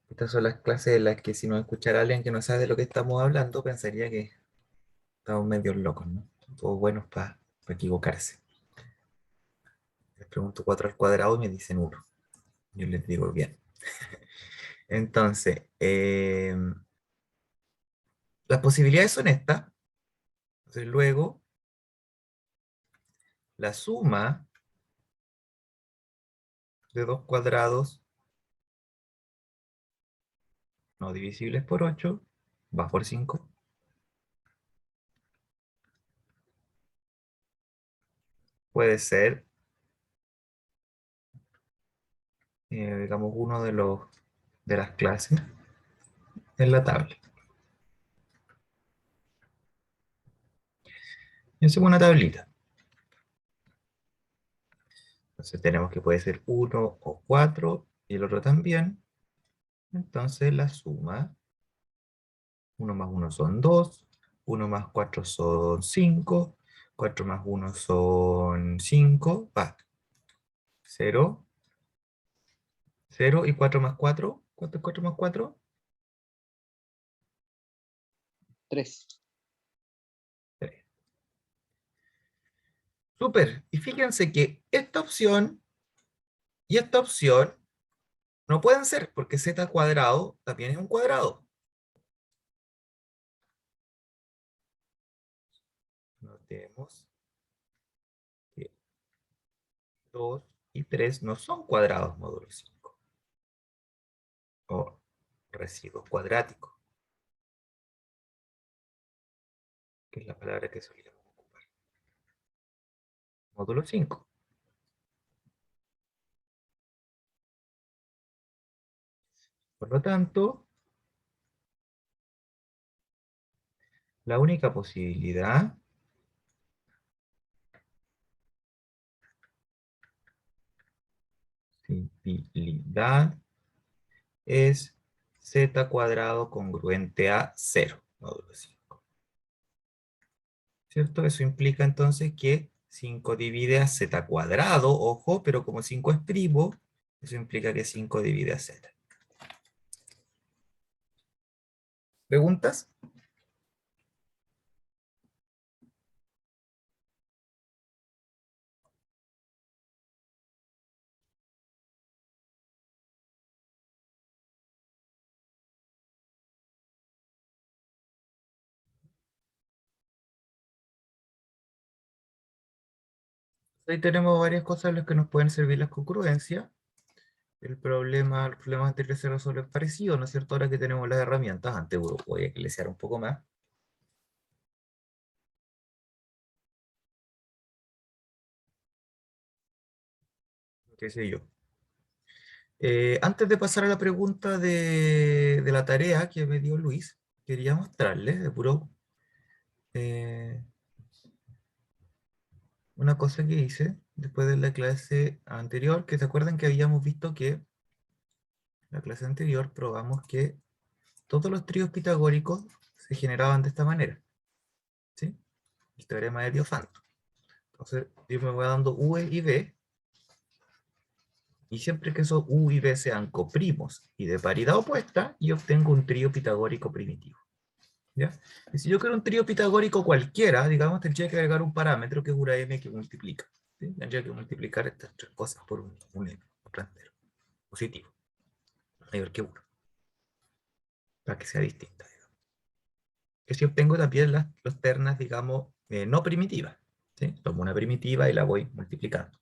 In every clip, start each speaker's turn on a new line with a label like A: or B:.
A: Estas son las clases en las que si nos escuchara alguien que no sabe de lo que estamos hablando, pensaría que estamos medio locos, ¿no? Todos buenos para equivocarse. Les pregunto 4 al cuadrado y me dicen 1. Yo les digo bien. Entonces, las posibilidades son estas. Entonces, luego, la suma de dos cuadrados no divisibles por 8 va por 5. Puede ser, digamos, uno de las clases en la tabla. Yo hacemos una tablita. Entonces tenemos que puede ser 1 o 4 y el otro también. Entonces la suma, 1 más 1 son 2, 1 más 4 son 5, 4 más 1 son 5, va, 0, 0 y 4 más 4, ¿cuánto es 4 más 4?
B: 3.
A: 3. Súper, y fíjense que esta opción y esta opción no pueden ser, porque z cuadrado también es un cuadrado. Notemos que 2 y 3 no son cuadrados módulo 5, o residuo cuadrático, que es la palabra que solíamos ocupar. Módulo 5. Por lo tanto, la única posibilidad es z cuadrado congruente a 0, módulo 5. ¿Cierto? Eso implica entonces que 5 divide a z cuadrado, ojo, pero como 5 es primo, eso implica que 5 divide a z. ¿Preguntas? Ahí tenemos varias cosas en las que nos pueden servir las congruencias. Los problemas anteriores se resuelven parecidos, ¿no es cierto? Ahora que tenemos las herramientas, antes voy a eclesiar un poco más. ¿Qué sé yo? Antes de pasar a la pregunta de la tarea que me dio Luis, quería mostrarles de puro eh, una cosa que hice después de la clase anterior, que se acuerdan que habíamos visto que en la clase anterior probamos que todos los tríos pitagóricos se generaban de esta manera, ¿sí? El teorema de Diofanto. Entonces yo me voy dando U y B, y siempre que esos U y B sean coprimos y de paridad opuesta, yo obtengo un trío pitagórico primitivo. ¿Ya? Y si yo quiero un trío pitagórico cualquiera, digamos, tendría que agregar un parámetro que es una m que multiplica. ¿Sí? Tendría que multiplicar estas tres cosas por un m, un entero, positivo, mayor que 1, para que sea distinta. Digamos. Que si obtengo también las ternas, digamos, no primitivas. ¿Sí? Tomo una primitiva y la voy multiplicando.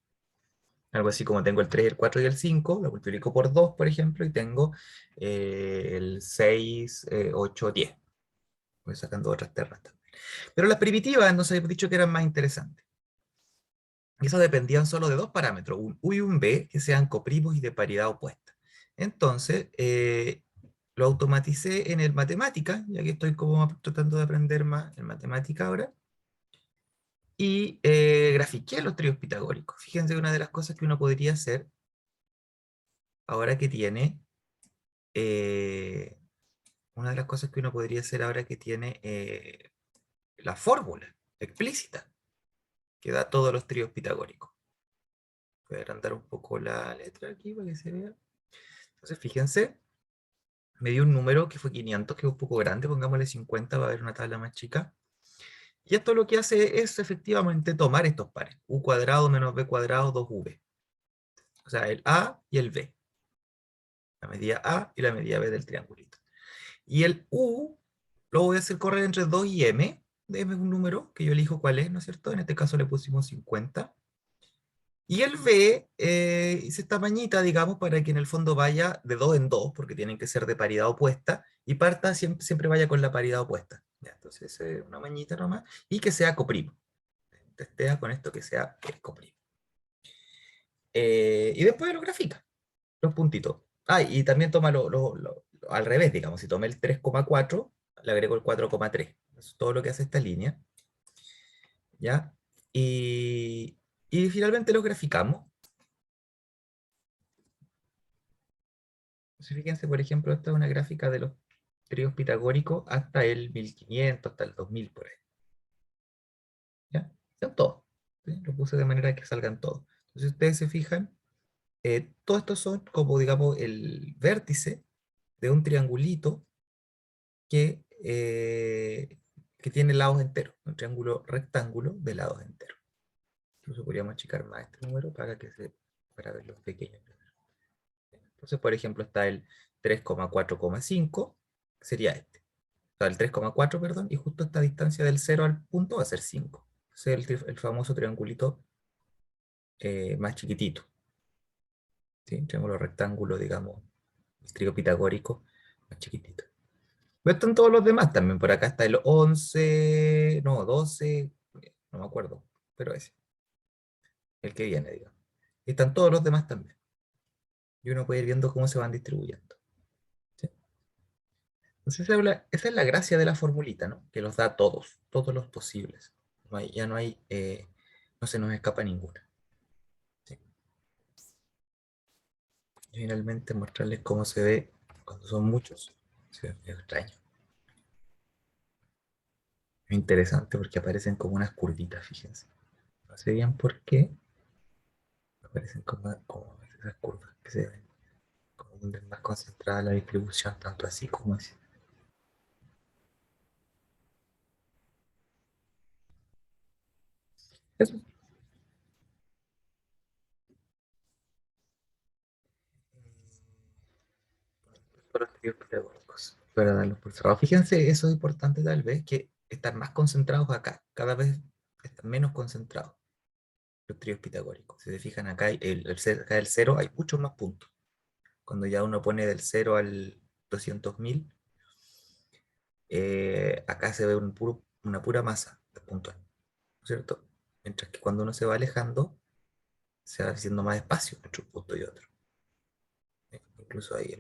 A: Algo así como tengo el 3, el 4 y el 5, lo multiplico por 2, por ejemplo, y tengo el 6, 8, 10. Voy sacando otras ternas también. Pero las primitivas, nos habíamos dicho que eran más interesantes. Y eso dependían solo de dos parámetros, un U y un B, que sean coprimos y de paridad opuesta. Entonces, lo automaticé en el matemática, ya que estoy como tratando de aprender más en matemática ahora, y grafiqué los tríos pitagóricos. Fíjense, una de las cosas que uno podría hacer, ahora que tiene, eh, una de las cosas que uno podría hacer ahora que tiene la fórmula explícita, que da todos los tríos pitagóricos. Voy a agrandar un poco la letra aquí para que se vea. Entonces, fíjense, me dio un número que fue 500, que es un poco grande, pongámosle 50 va a haber una tabla más chica. Y esto lo que hace es efectivamente tomar estos pares, u cuadrado menos b cuadrado 2v. O sea, el a y el b. La medida a y la medida b del triangulito. Y el u lo voy a hacer correr entre 2 y m. M es un número que yo elijo cuál es, ¿no es cierto? En este caso le pusimos 50. Y el b hice esta mañita, digamos, para que en el fondo vaya de 2 en 2, porque tienen que ser de paridad opuesta, y parta siempre vaya con la paridad opuesta. Ya, entonces, una mañita nomás, y que sea coprimo. Testea con esto que sea coprimo. Y después lo grafica, los puntitos. Ah, y también toma al revés, digamos. Si tomé el 3,4, le agrego el 4,3. Eso es todo lo que hace esta línea. ¿Ya? Y finalmente lo graficamos. Entonces, fíjense, por ejemplo, esta es una gráfica de los tríos pitagóricos hasta el 1500, hasta el 2000 por ahí. ¿Ya? Son todos. ¿Sí? Lo puse de manera que salgan todos. Entonces, ustedes se fijan, todos estos son como, digamos, el vértice de un triangulito que tiene lados enteros, un triángulo rectángulo de lados enteros. Incluso podríamos achicar más este número para ver los pequeños. Entonces, por ejemplo, está el 3,4,5, sería este. O sea, el 3,4, perdón, y justo esta distancia del 0 al punto va a ser 5. Ese es el famoso triangulito más chiquitito. ¿Sí? Triángulo rectángulo, digamos, el trío pitagórico más chiquitito. Pero están todos los demás también. Por acá está el 11, no, 12, no me acuerdo, pero ese, el que viene, digamos. Y están todos los demás también. Y uno puede ir viendo cómo se van distribuyendo. ¿Sí? Entonces, esa es la gracia de la formulita, ¿no? Que los da todos, todos los posibles. Ya no hay, no se nos escapa ninguna. ¿Sí? Y finalmente mostrarles cómo se ve cuando son muchos. Se ve medio extraño. Es interesante porque aparecen como unas curvitas, fíjense. No sé bien por qué, aparecen como esas curvas que se ven, como donde es más concentrada la distribución, tanto así como así. Eso. Para los tríos pitagóricos, para darlos por cerrado. Fíjense, eso es importante tal vez, que están más concentrados acá, cada vez están menos concentrados los tríos pitagóricos. Si se fijan acá, acá del 0 hay muchos más puntos. Cuando ya uno pone del 0 al 200.000, acá se ve una pura masa de puntos, ¿cierto? Mientras que cuando uno se va alejando, se va haciendo más espacio entre un punto y otro. Incluso hay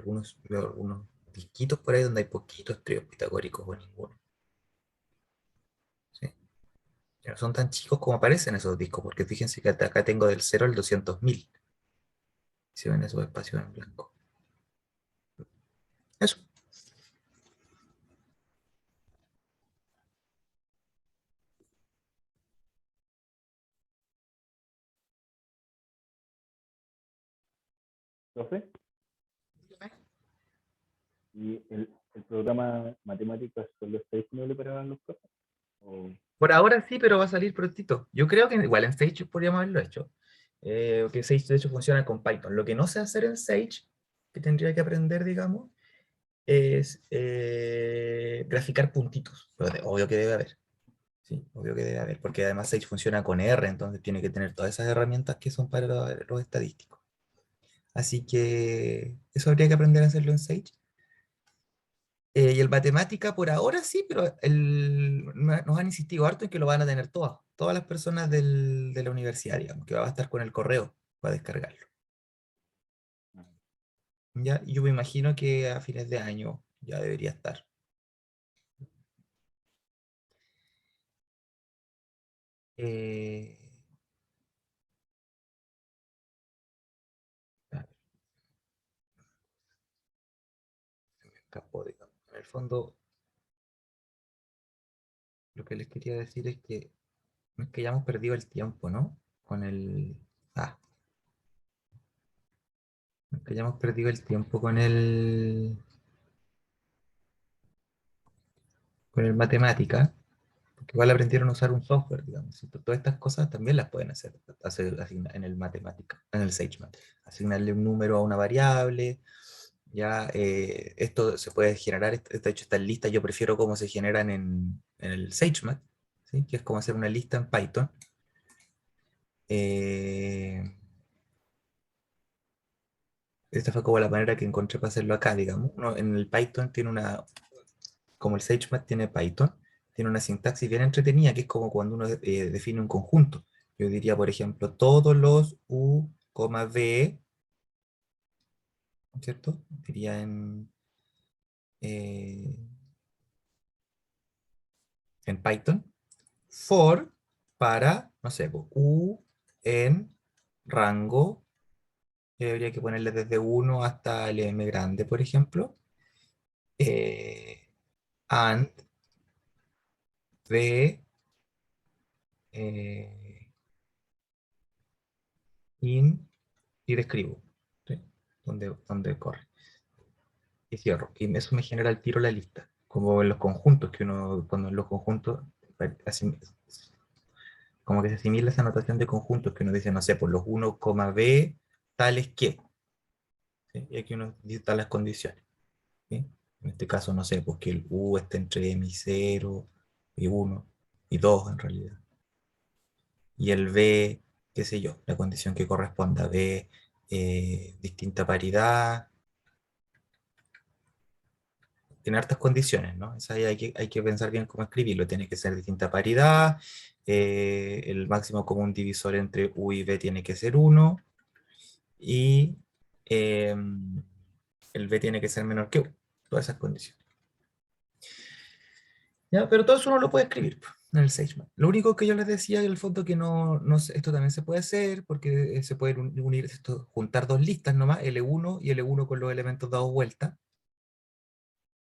A: veo algunos disquitos por ahí donde hay poquitos tríos pitagóricos o ninguno. ¿Sí? Ya no son tan chicos como aparecen esos discos, porque fíjense que acá tengo del 0 al 200.000. Si ven esos espacios en blanco. Eso.
B: Profe, ¿y el programa matemático solo está disponible para los profes? ¿O
A: Por ahora sí, pero va a salir prontito. Yo creo que igual en Sage podríamos haberlo hecho. Que Sage de hecho funciona con Python. Lo que no sé hacer en Sage, que tendría que aprender, digamos, es graficar puntitos. Pero obvio que debe haber. Sí, obvio que debe haber, porque además Sage funciona con R, entonces tiene que tener todas esas herramientas que son para los estadísticos. Así que eso habría que aprender a hacerlo en Sage. Y el matemática por ahora sí, pero nos han insistido harto en que lo van a tener todas las personas de la universidad, digamos, que va a estar con el correo para descargarlo. ¿Ya? Y yo me imagino que a fines de año ya debería estar. Eh, a ver, se me escapó, digamos. En el fondo, lo que les quería decir es que no es que hayamos perdido el tiempo, ¿no? Con el... Ah, no es que hayamos perdido el tiempo con el... con el matemática, porque igual aprendieron a usar un software, digamos. Y todas estas cosas también las pueden hacer en el matemática, en el SageMath. Asignarle un número a una variable, ya esto se puede generar, de hecho estas listas yo prefiero cómo se generan en el SageMath, ¿sí? Que es como hacer una lista en Python. Eh, Esta fue como la manera que encontré para hacerlo acá, digamos. Uno en el Python tiene una, como el SageMath tiene Python, tiene una sintaxis bien entretenida, que es como cuando uno define un conjunto. Yo diría, por ejemplo, todos los u, v, ¿cierto? Diría eh, en Python, for para, no sé, u en rango, habría que ponerle desde uno hasta el m grande, por ejemplo, eh, and v eh, in y describo, ¿sí? Donde corre. Y cierro. Y eso me genera al tiro la lista. Como en los conjuntos, que uno, cuando en los conjuntos, así, como que se asimila esa notación de conjuntos que uno dice, no sé, por los uno b tales que. ¿Sí? Y aquí uno dice las condiciones. ¿Sí? En este caso, no sé, pues que el u esté entre m0 y 1 y 2 en realidad. Y el b, qué sé yo, la condición que corresponda, b, distinta paridad, tiene hartas condiciones, ¿no? Esa ahí hay que pensar bien cómo escribirlo. Tiene que ser distinta paridad, el máximo común divisor entre u y b tiene que ser 1, y eh, el b tiene que ser menor que u. Todas esas condiciones. ¿Ya? Pero todo eso uno lo puede escribir pues, en el SageMath. Lo único que yo les decía en el fondo que esto también se puede hacer porque se pueden unir, juntar dos listas nomás, L1 y L1 con los elementos dados vuelta,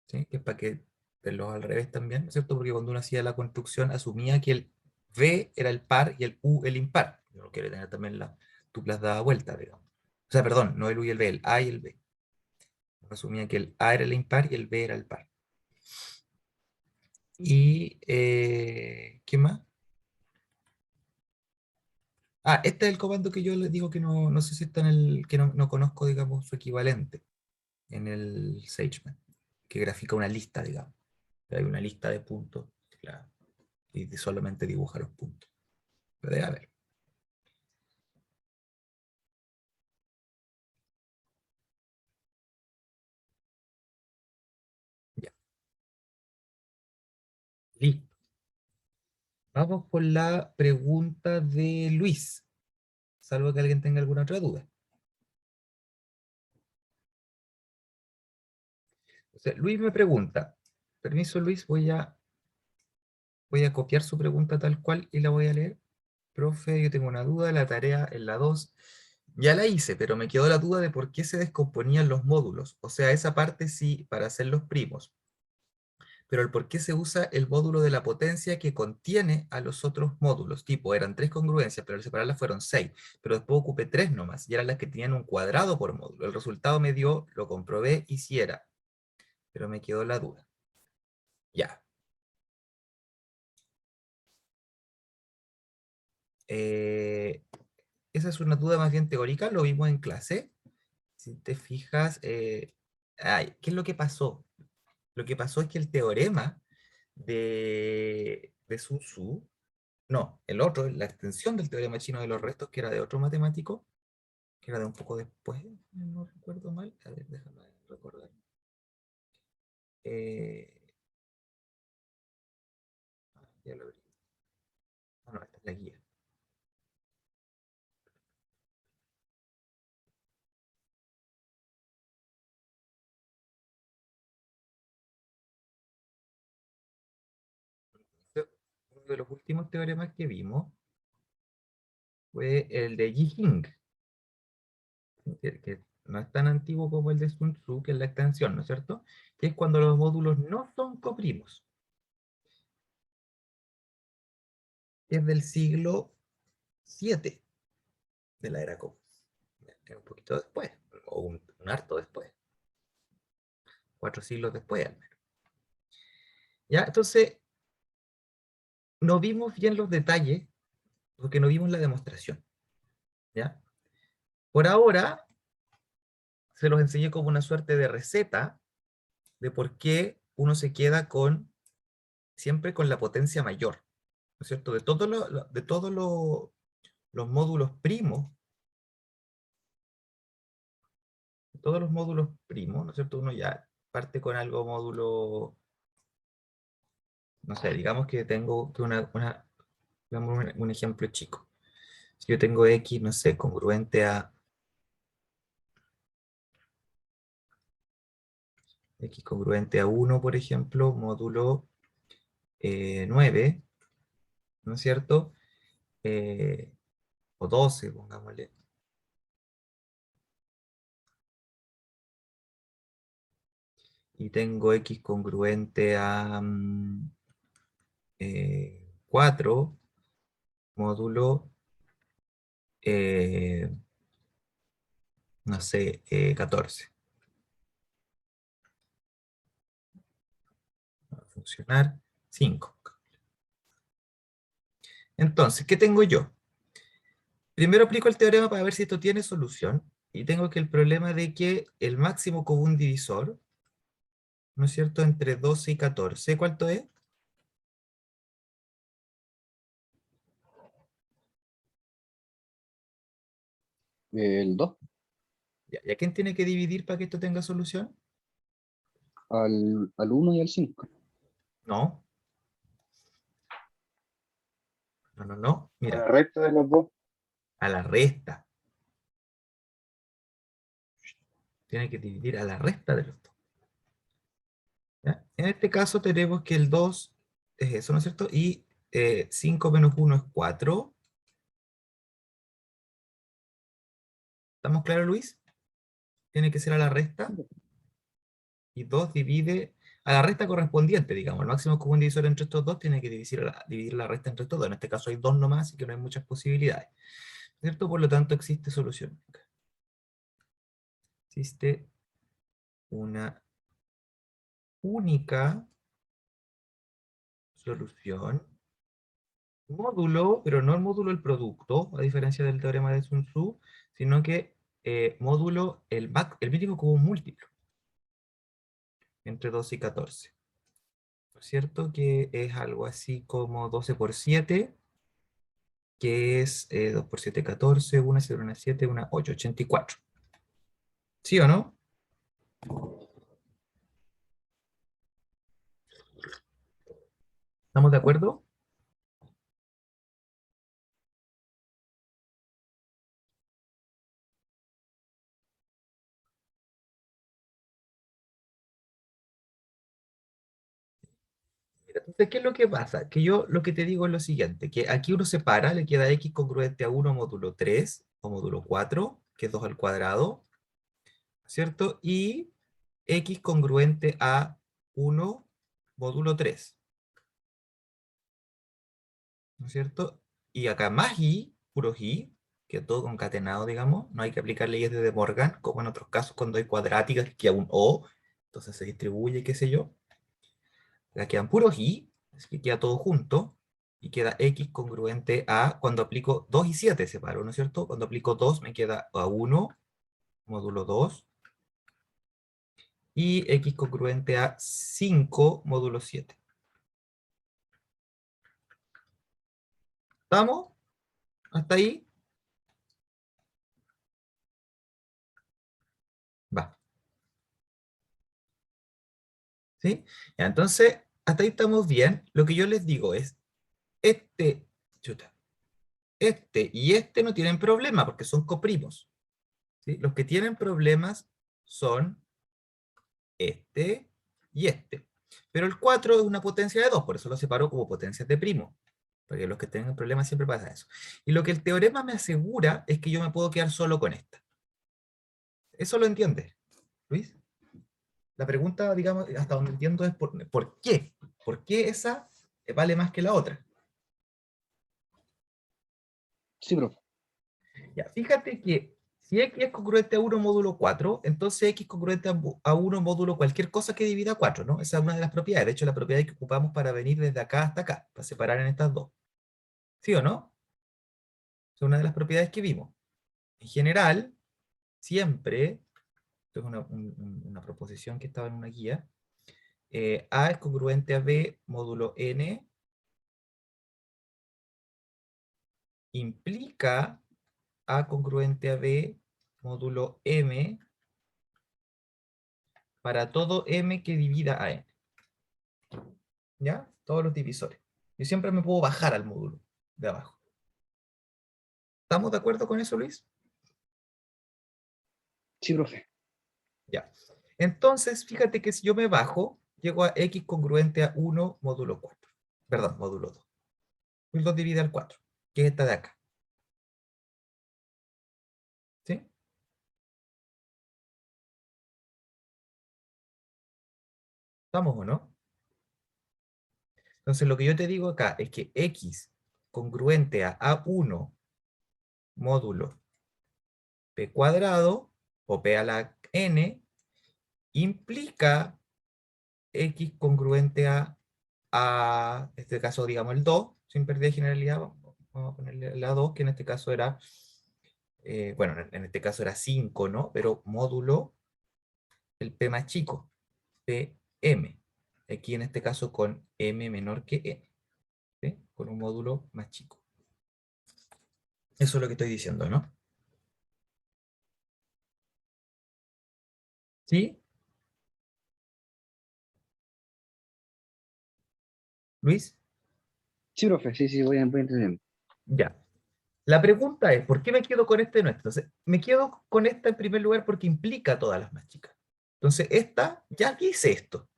A: ¿sí? Que es para que verlos al revés también, ¿no es cierto? Porque cuando uno hacía la construcción asumía que el V era el par y el U el impar. Uno quiere tener también las tuplas dadas vuelta, digamos. O sea, perdón, no el U y el V, el A y el B. Uno asumía que el A era el impar y el B era el par. Y, ¿qué más? Ah, este es el comando que yo les digo que no sé si está que no conozco, digamos, su equivalente en el SageMath, que grafica una lista, digamos. Hay una lista de puntos, claro, y solamente dibuja los puntos. Pero debe haber. Ya, listo. Vamos con la pregunta de Luis, salvo que alguien tenga alguna otra duda. O sea, Luis me pregunta, permiso Luis, voy a copiar su pregunta tal cual y la voy a leer. Profe, yo tengo una duda, la tarea en la 2 ya la hice, pero me quedó la duda de por qué se descomponían los módulos. O sea, esa parte sí, para hacer los primos, pero el por qué se usa el módulo de la potencia que contiene a los otros módulos. Tipo, eran tres congruencias, pero al separarlas fueron seis, pero después ocupé tres nomás, y eran las que tenían un cuadrado por módulo. El resultado me dio, lo comprobé y sí era, pero me quedó la duda. Ya. Eh, Esa es una duda más bien teórica, lo vimos en clase. Si te fijas, ¿qué es lo que pasó? Lo que pasó es que el teorema de Sun Tzu, no, el otro, la extensión del teorema chino de los restos, que era de otro matemático, que era de un poco después, no recuerdo mal, a ver, déjame recordar. Eh, ya lo abrí. Ah, no, esta es la guía. Uno de los últimos teoremas que vimos fue el de Yi Hing, que no es tan antiguo como el de Sun Tzu, que es la extensión, ¿no es cierto? Que es cuando los módulos no son coprimos. Es del siglo VII de la era Cope. Un poquito después, o un harto después, 4 siglos después al menos. ¿Ya? Entonces, no vimos bien los detalles, porque no vimos la demostración. ¿Ya? Por ahora, se los enseñé como una suerte de receta de por qué uno se queda con, siempre con la potencia mayor, ¿no es cierto? De todos los módulos primos, todos los módulos primos, ¿no es cierto? Uno ya parte con algo módulo, no sé, digamos que tengo que digamos un ejemplo chico. Si yo tengo X, no sé, congruente a X congruente a 1, por ejemplo, módulo 9, ¿no es cierto? O 12, pongámosle. Y tengo X congruente a 4, módulo, eh, no sé, 14. Va a funcionar 5. Entonces, ¿qué tengo yo? Primero aplico el teorema para ver si esto tiene solución. Y tengo que el problema de que el máximo común divisor, ¿no es cierto?, entre 12 y 14, ¿cuánto es?
C: El 2
A: Ya, ¿y a quién tiene que dividir para que esto tenga solución?
C: al 1 y al 5.
A: No, no, no, no.
B: A la
A: Mira,
B: recta de los dos.
A: a la resta. Tiene que dividir a la resta de los dos. ¿Ya? En este caso tenemos que el 2 es eso, ¿no es cierto? Y 5 menos 1 es 4. ¿Estamos claros, Luis? Tiene que ser a la resta. Y 2 divide a la resta correspondiente, digamos. El máximo común divisor entre estos dos tiene que dividir la resta entre estos dos. En este caso hay 2 nomás, así que no hay muchas posibilidades. ¿Cierto? Por lo tanto, existe solución. Existe una única solución. Módulo, pero no el módulo del producto, a diferencia del teorema de Sun Tzu, sino que módulo el mínimo común múltiplo entre 12 y 14. ¿No es cierto? Que es algo así como 12 por 7, que es 2 por 7, 14, 1, 0, 1, 7, 1, 8, 84. ¿Sí o no? ¿Estamos de acuerdo? Mira, entonces, ¿qué es lo que pasa? Que yo lo que te digo es lo siguiente, que aquí uno separa, le queda x congruente a 1 módulo 3 o módulo 4, que es 2 al cuadrado, ¿cierto? Y x congruente a 1 módulo 3, ¿no es cierto? Y acá más y, puro y, que todo concatenado, digamos, no hay que aplicar leyes de De Morgan, como en otros casos cuando hay cuadráticas que queda un o, entonces se distribuye, qué sé yo. Acá quedan puros y, así que queda todo junto, y queda x congruente a, cuando aplico 2 y 7 separo, ¿no es cierto? Cuando aplico 2 me queda a 1 módulo 2, y x congruente a 5 módulo 7. ¿Estamos? ¿Hasta ahí? Va. ¿Sí? Ya, entonces, hasta ahí estamos bien. Lo que yo les digo es, este, chuta, este y este no tienen problema porque son coprimos. ¿Sí? Los que tienen problemas son este y este. Pero el 4 es una potencia de 2, por eso lo separo como potencias de primo. Porque los que tengan problemas siempre pasa eso. Y lo que el teorema me asegura es que yo me puedo quedar solo con esta. ¿Eso lo entiendes, Luis? La pregunta, digamos, hasta donde entiendo es ¿por qué? ¿Por qué esa vale más que la otra?
C: Sí, profe.
A: Ya, fíjate que Si x es congruente a 1 módulo 4, entonces x es congruente a 1 módulo cualquier cosa que divida 4, ¿no? Esa es una de las propiedades. De hecho, la propiedad que ocupamos para venir desde acá hasta acá, para separar en estas dos. ¿Sí o no? Es una de las propiedades que vimos. En general, siempre, esto es una proposición que estaba en una guía, A es congruente a B módulo n, implica A congruente a B módulo m para todo m que divida a n. ¿Ya? Todos los divisores. Yo siempre me puedo bajar al módulo de abajo. ¿Estamos de acuerdo con eso, Luis?
C: Sí, profe.
A: Ya. Entonces, fíjate que si yo me bajo, llego a x congruente a 1 módulo 4. Perdón, módulo 2. Y 2 divide al 4, que es esta de acá. ¿Sí? ¿Estamos o no? Entonces, lo que yo te digo acá es que x congruente a A1 módulo p cuadrado, o p a la n, implica x congruente en este caso, digamos, el 2, sin pérdida de generalidad, vamos a ponerle la 2, que en este caso era, bueno, en este caso era 5, ¿no? Pero módulo, el p más chico, pm. Aquí en este caso con m menor que n, ¿sí? Con un módulo más chico. Eso es lo que estoy diciendo, ¿no? ¿Sí? ¿Luis?
C: Sí, profe, sí, sí, voy entendiendo.
A: Ya. La pregunta es, ¿por qué me quedo con este y no este? Entonces, me quedo con esta en primer lugar porque implica todas las más chicas. Entonces, esta, ya dice esto.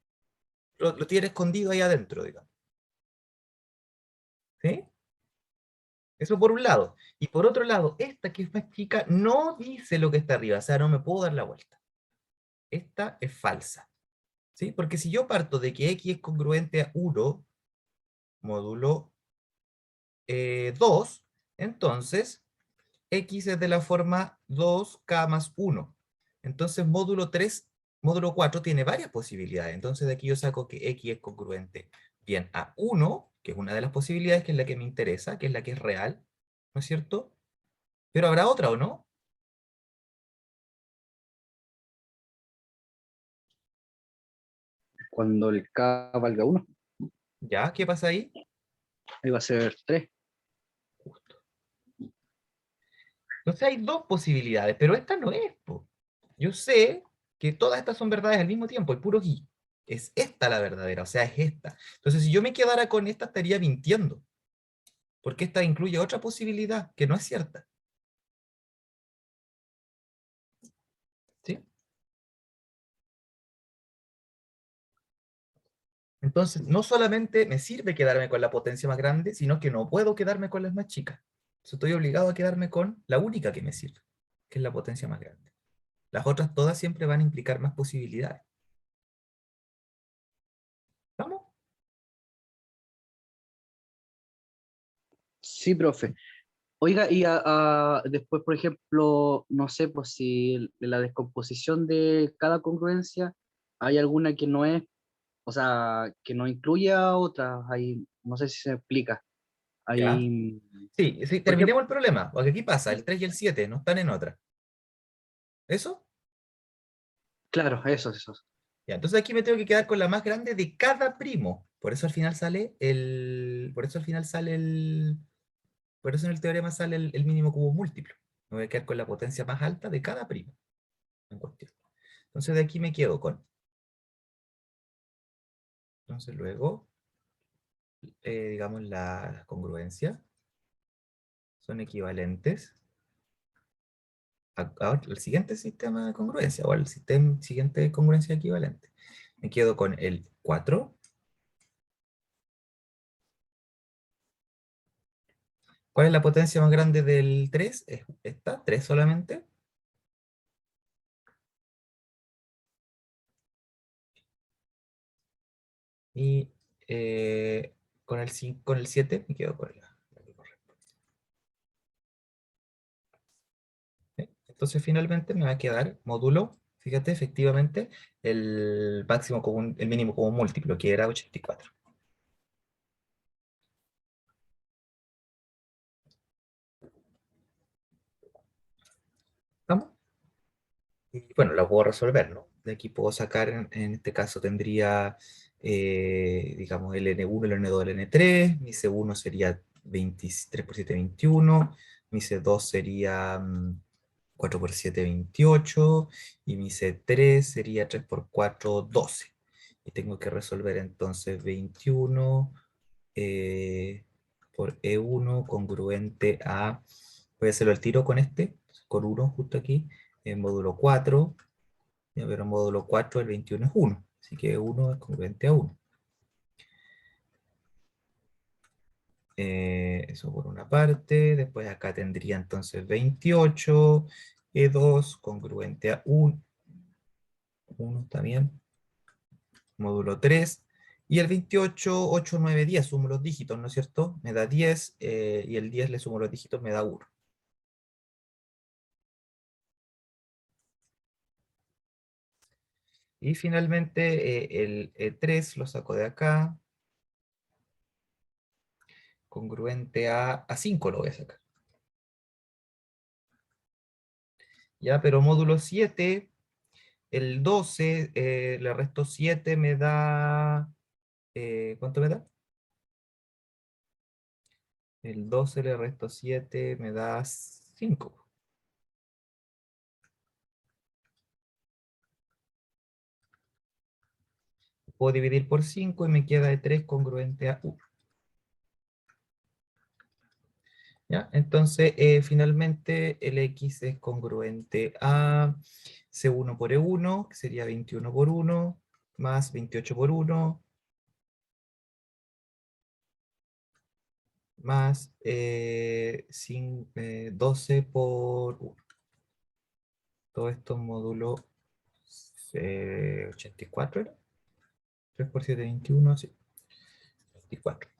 A: Lo tiene escondido ahí adentro, digamos. ¿Sí? Eso por un lado. Y por otro lado, esta que es más chica no dice lo que está arriba, o sea, no me puedo dar la vuelta. Esta es falsa. ¿Sí? Porque si yo parto de que x es congruente a 1 módulo 2, entonces x es de la forma 2k más 1. Entonces módulo 4 tiene varias posibilidades. Entonces de aquí yo saco que x es congruente bien a 1, que es una de las posibilidades, que es la que me interesa, que es la que es real, ¿no es cierto? Pero habrá otra, ¿o no?
C: Cuando el K valga 1,
A: ¿Ya? ¿Qué pasa ahí?
C: ahí va a ser 3.
A: Justo. Entonces hay dos posibilidades, pero esta no es, po. Yo sé que todas estas son verdades al mismo tiempo, el puro gui. Es esta la verdadera, o sea, es esta. Entonces, si yo me quedara con esta, estaría mintiendo, porque esta incluye otra posibilidad que no es cierta. ¿Sí? Entonces, no solamente me sirve quedarme con la potencia más grande, sino que no puedo quedarme con las más chicas. Entonces, estoy obligado a quedarme con la única que me sirve, que es la potencia más grande. Las otras todas siempre van a implicar más posibilidades. ¿Estamos?
C: Sí, profe. Oiga, y después, por ejemplo, no sé, pues si en la descomposición de cada congruencia hay alguna que no es, o sea, que no incluye a otras, hay, no sé si se explica.
A: ¿Ya?
C: Hay,
A: Sí, sí,
C: por ejemplo,
A: terminemos el problema, porque aquí pasa, el 3 y el 7 no están en otra. ¿Eso?
C: claro, eso.
A: Ya, entonces aquí me tengo que quedar con la más grande de cada primo. Por eso en el teorema sale el mínimo cubo múltiplo. Me voy a quedar con la potencia más alta de cada primo en cuestión. Entonces de aquí me quedo con. Entonces luego, digamos, las congruencias son equivalentes al siguiente sistema de congruencia, o al siguiente de congruencia equivalente. Me quedo con el 4. ¿Cuál es la potencia más grande del 3? Es esta, 3 solamente. Y con el 7 me quedo con la que corresponde. ¿Sí? Esta Entonces finalmente me va a quedar módulo, fíjate, efectivamente, el máximo común, el mínimo común múltiplo, que era 84. ¿Estamos? Y bueno, la puedo resolver, ¿no? De aquí puedo sacar, en este caso tendría, digamos, el N1, el N2, el N3, mi C1 sería 23 por 7, 21, mi C2 sería 4 por 7, 28, y mi C3 sería 3 por 4, 12. Y tengo que resolver entonces 21 por E1 congruente a, voy a hacerlo al tiro con este, con 1 justo aquí, en módulo 4, ya, pero en módulo 4 el 21 es 1, así que 1 es congruente a 1. Eso por una parte, después acá tendría entonces 28, E2 congruente a 1, 1 también, módulo 3, y el 28, 8, 9, 10, sumo los dígitos, ¿no es cierto? Me da 10, y el 10 le sumo los dígitos, me da 1. Y finalmente el E3 lo saco de acá, congruente a 5 lo voy a sacar. Ya, pero módulo 7, el 12, le resto 7 me da, ¿cuánto me da? El 12 le resto 7 me da 5. Puedo dividir por 5 y me queda de 3 congruente a 1. ¿Ya? Entonces, finalmente el X es congruente a C1 por E1, que sería 21 por 1, más 28 por 1, más 12 por 1. Todo esto módulo 84, ¿era? 3 por 7, 21, sí. 24.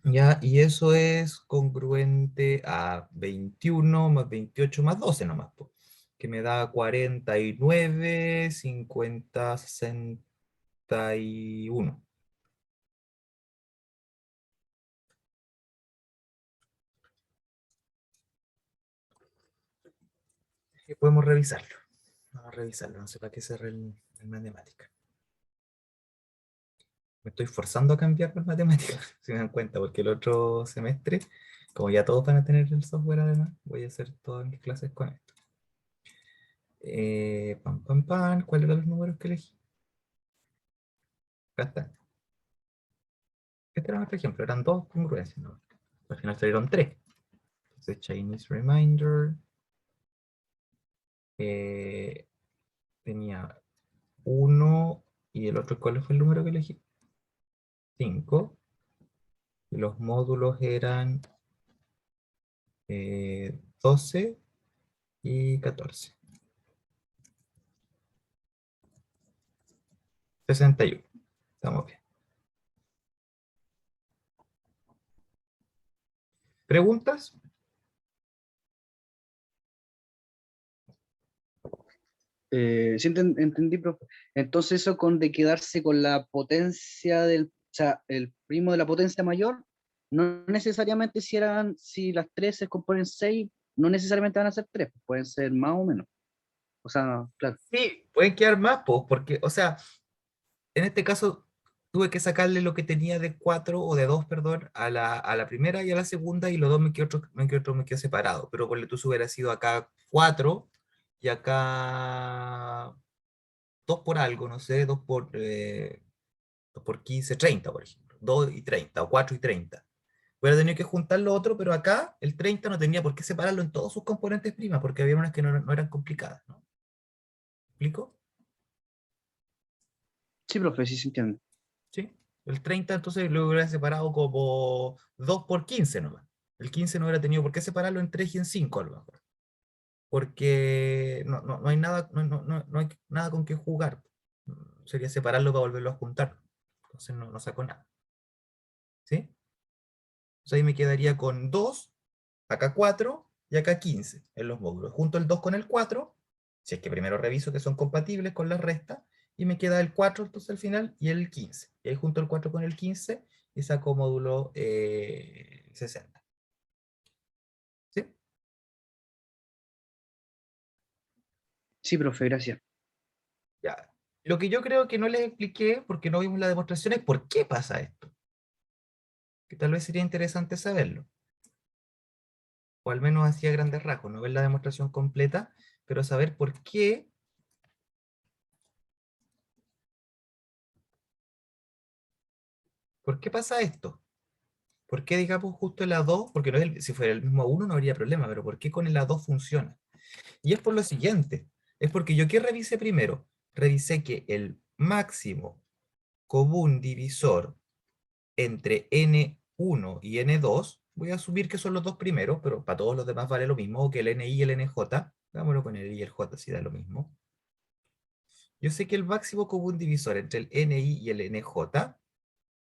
A: Ya, y eso es congruente a 21 más 28 más 12 nomás, po, que me da 49, 50, 61. Y podemos revisarlo. Vamos a revisarlo, no sé para qué cerré el matemática. Me estoy forzando a cambiar las matemáticas, si me dan cuenta, porque el otro semestre, como ya todos van a tener el software además, voy a hacer todas mis clases con esto. Pam, pam, pam. ¿Cuáles eran los números que elegí? Acá están. Este era nuestro ejemplo, eran dos congruencias, ¿no? Al final salieron tres. Entonces, Chinese Reminder tenía uno, y el otro, ¿cuál fue el número que elegí? 5. Y los módulos eran 12 y 14. 61. Estamos bien. ¿Preguntas?
C: Sí, entendí, profe. Entonces eso con de quedarse con la potencia del, o sea, el primo de la potencia mayor, no necesariamente si las tres se componen seis, no necesariamente van a ser tres, pueden ser más o menos. O sea, claro.
A: Sí, pueden quedar más, pues, porque, o sea, en este caso tuve que sacarle lo que tenía de 4 o de 2, perdón, a la primera y a la segunda, y los dos me quedó separado. Pero ponle tú, si hubiera sido acá 4 y acá 2 por algo, no sé, 2 por 15, 30, por ejemplo. 2 y 30, o 4 y 30. Hubiera tenido que juntar lo otro, pero acá el 30 no tenía por qué separarlo en todos sus componentes primas, porque había unas que no eran complicadas, ¿no? ¿Me explico?
C: Sí, profe, sí se entiende.
A: ¿Sí? El 30 entonces lo hubiera separado como 2 por 15 nomás. El 15 no hubiera tenido por qué separarlo en 3 y en 5 a lo mejor. Porque no hay nada, no hay nada con qué jugar. Sería separarlo para volverlo a juntar. Entonces no saco nada. ¿Sí? Entonces ahí me quedaría con 2, acá 4, y acá 15 en los módulos. Junto el 2 con el 4, si es que primero reviso que son compatibles con la resta, y me queda el 4 entonces al final, y el 15. Y ahí junto el 4 con el 15, y saco módulo 60. ¿Sí?
C: Sí, profe, gracias.
A: Ya. Lo que yo creo que no les expliqué, porque no vimos la demostración, es por qué pasa esto. Que tal vez sería interesante saberlo. O al menos así a grandes rasgos, no ver la demostración completa, pero saber por qué pasa esto. ¿Por qué, digamos, justo el A2? Porque no es si fuera el mismo A1 no habría problema, pero ¿por qué con el A2 funciona? Y es por lo siguiente, es porque yo ¿qué revisé primero? Revisé que el máximo común divisor entre N1 y N2, voy a asumir que son los dos primeros, pero para todos los demás vale lo mismo, o que el NI y el NJ, vámonos con el I y el J si da lo mismo. Yo sé que el máximo común divisor entre el NI y el NJ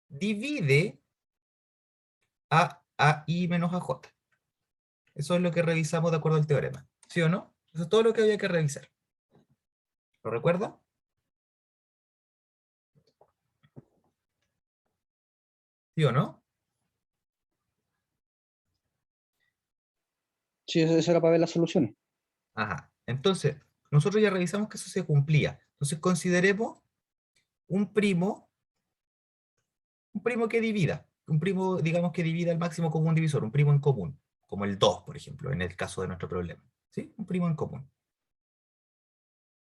A: divide a AI menos AJ. Eso es lo que revisamos de acuerdo al teorema. ¿Sí o no? Eso es todo lo que había que revisar. ¿Lo recuerda? ¿Sí o no?
C: Sí, eso era para ver las soluciones.
A: Ajá. Entonces, nosotros ya revisamos que eso se cumplía. Entonces consideremos un primo que divida. Un primo, digamos, que divida el máximo común divisor, un primo en común. Como el 2, por ejemplo, en el caso de nuestro problema. ¿Sí? Un primo en común.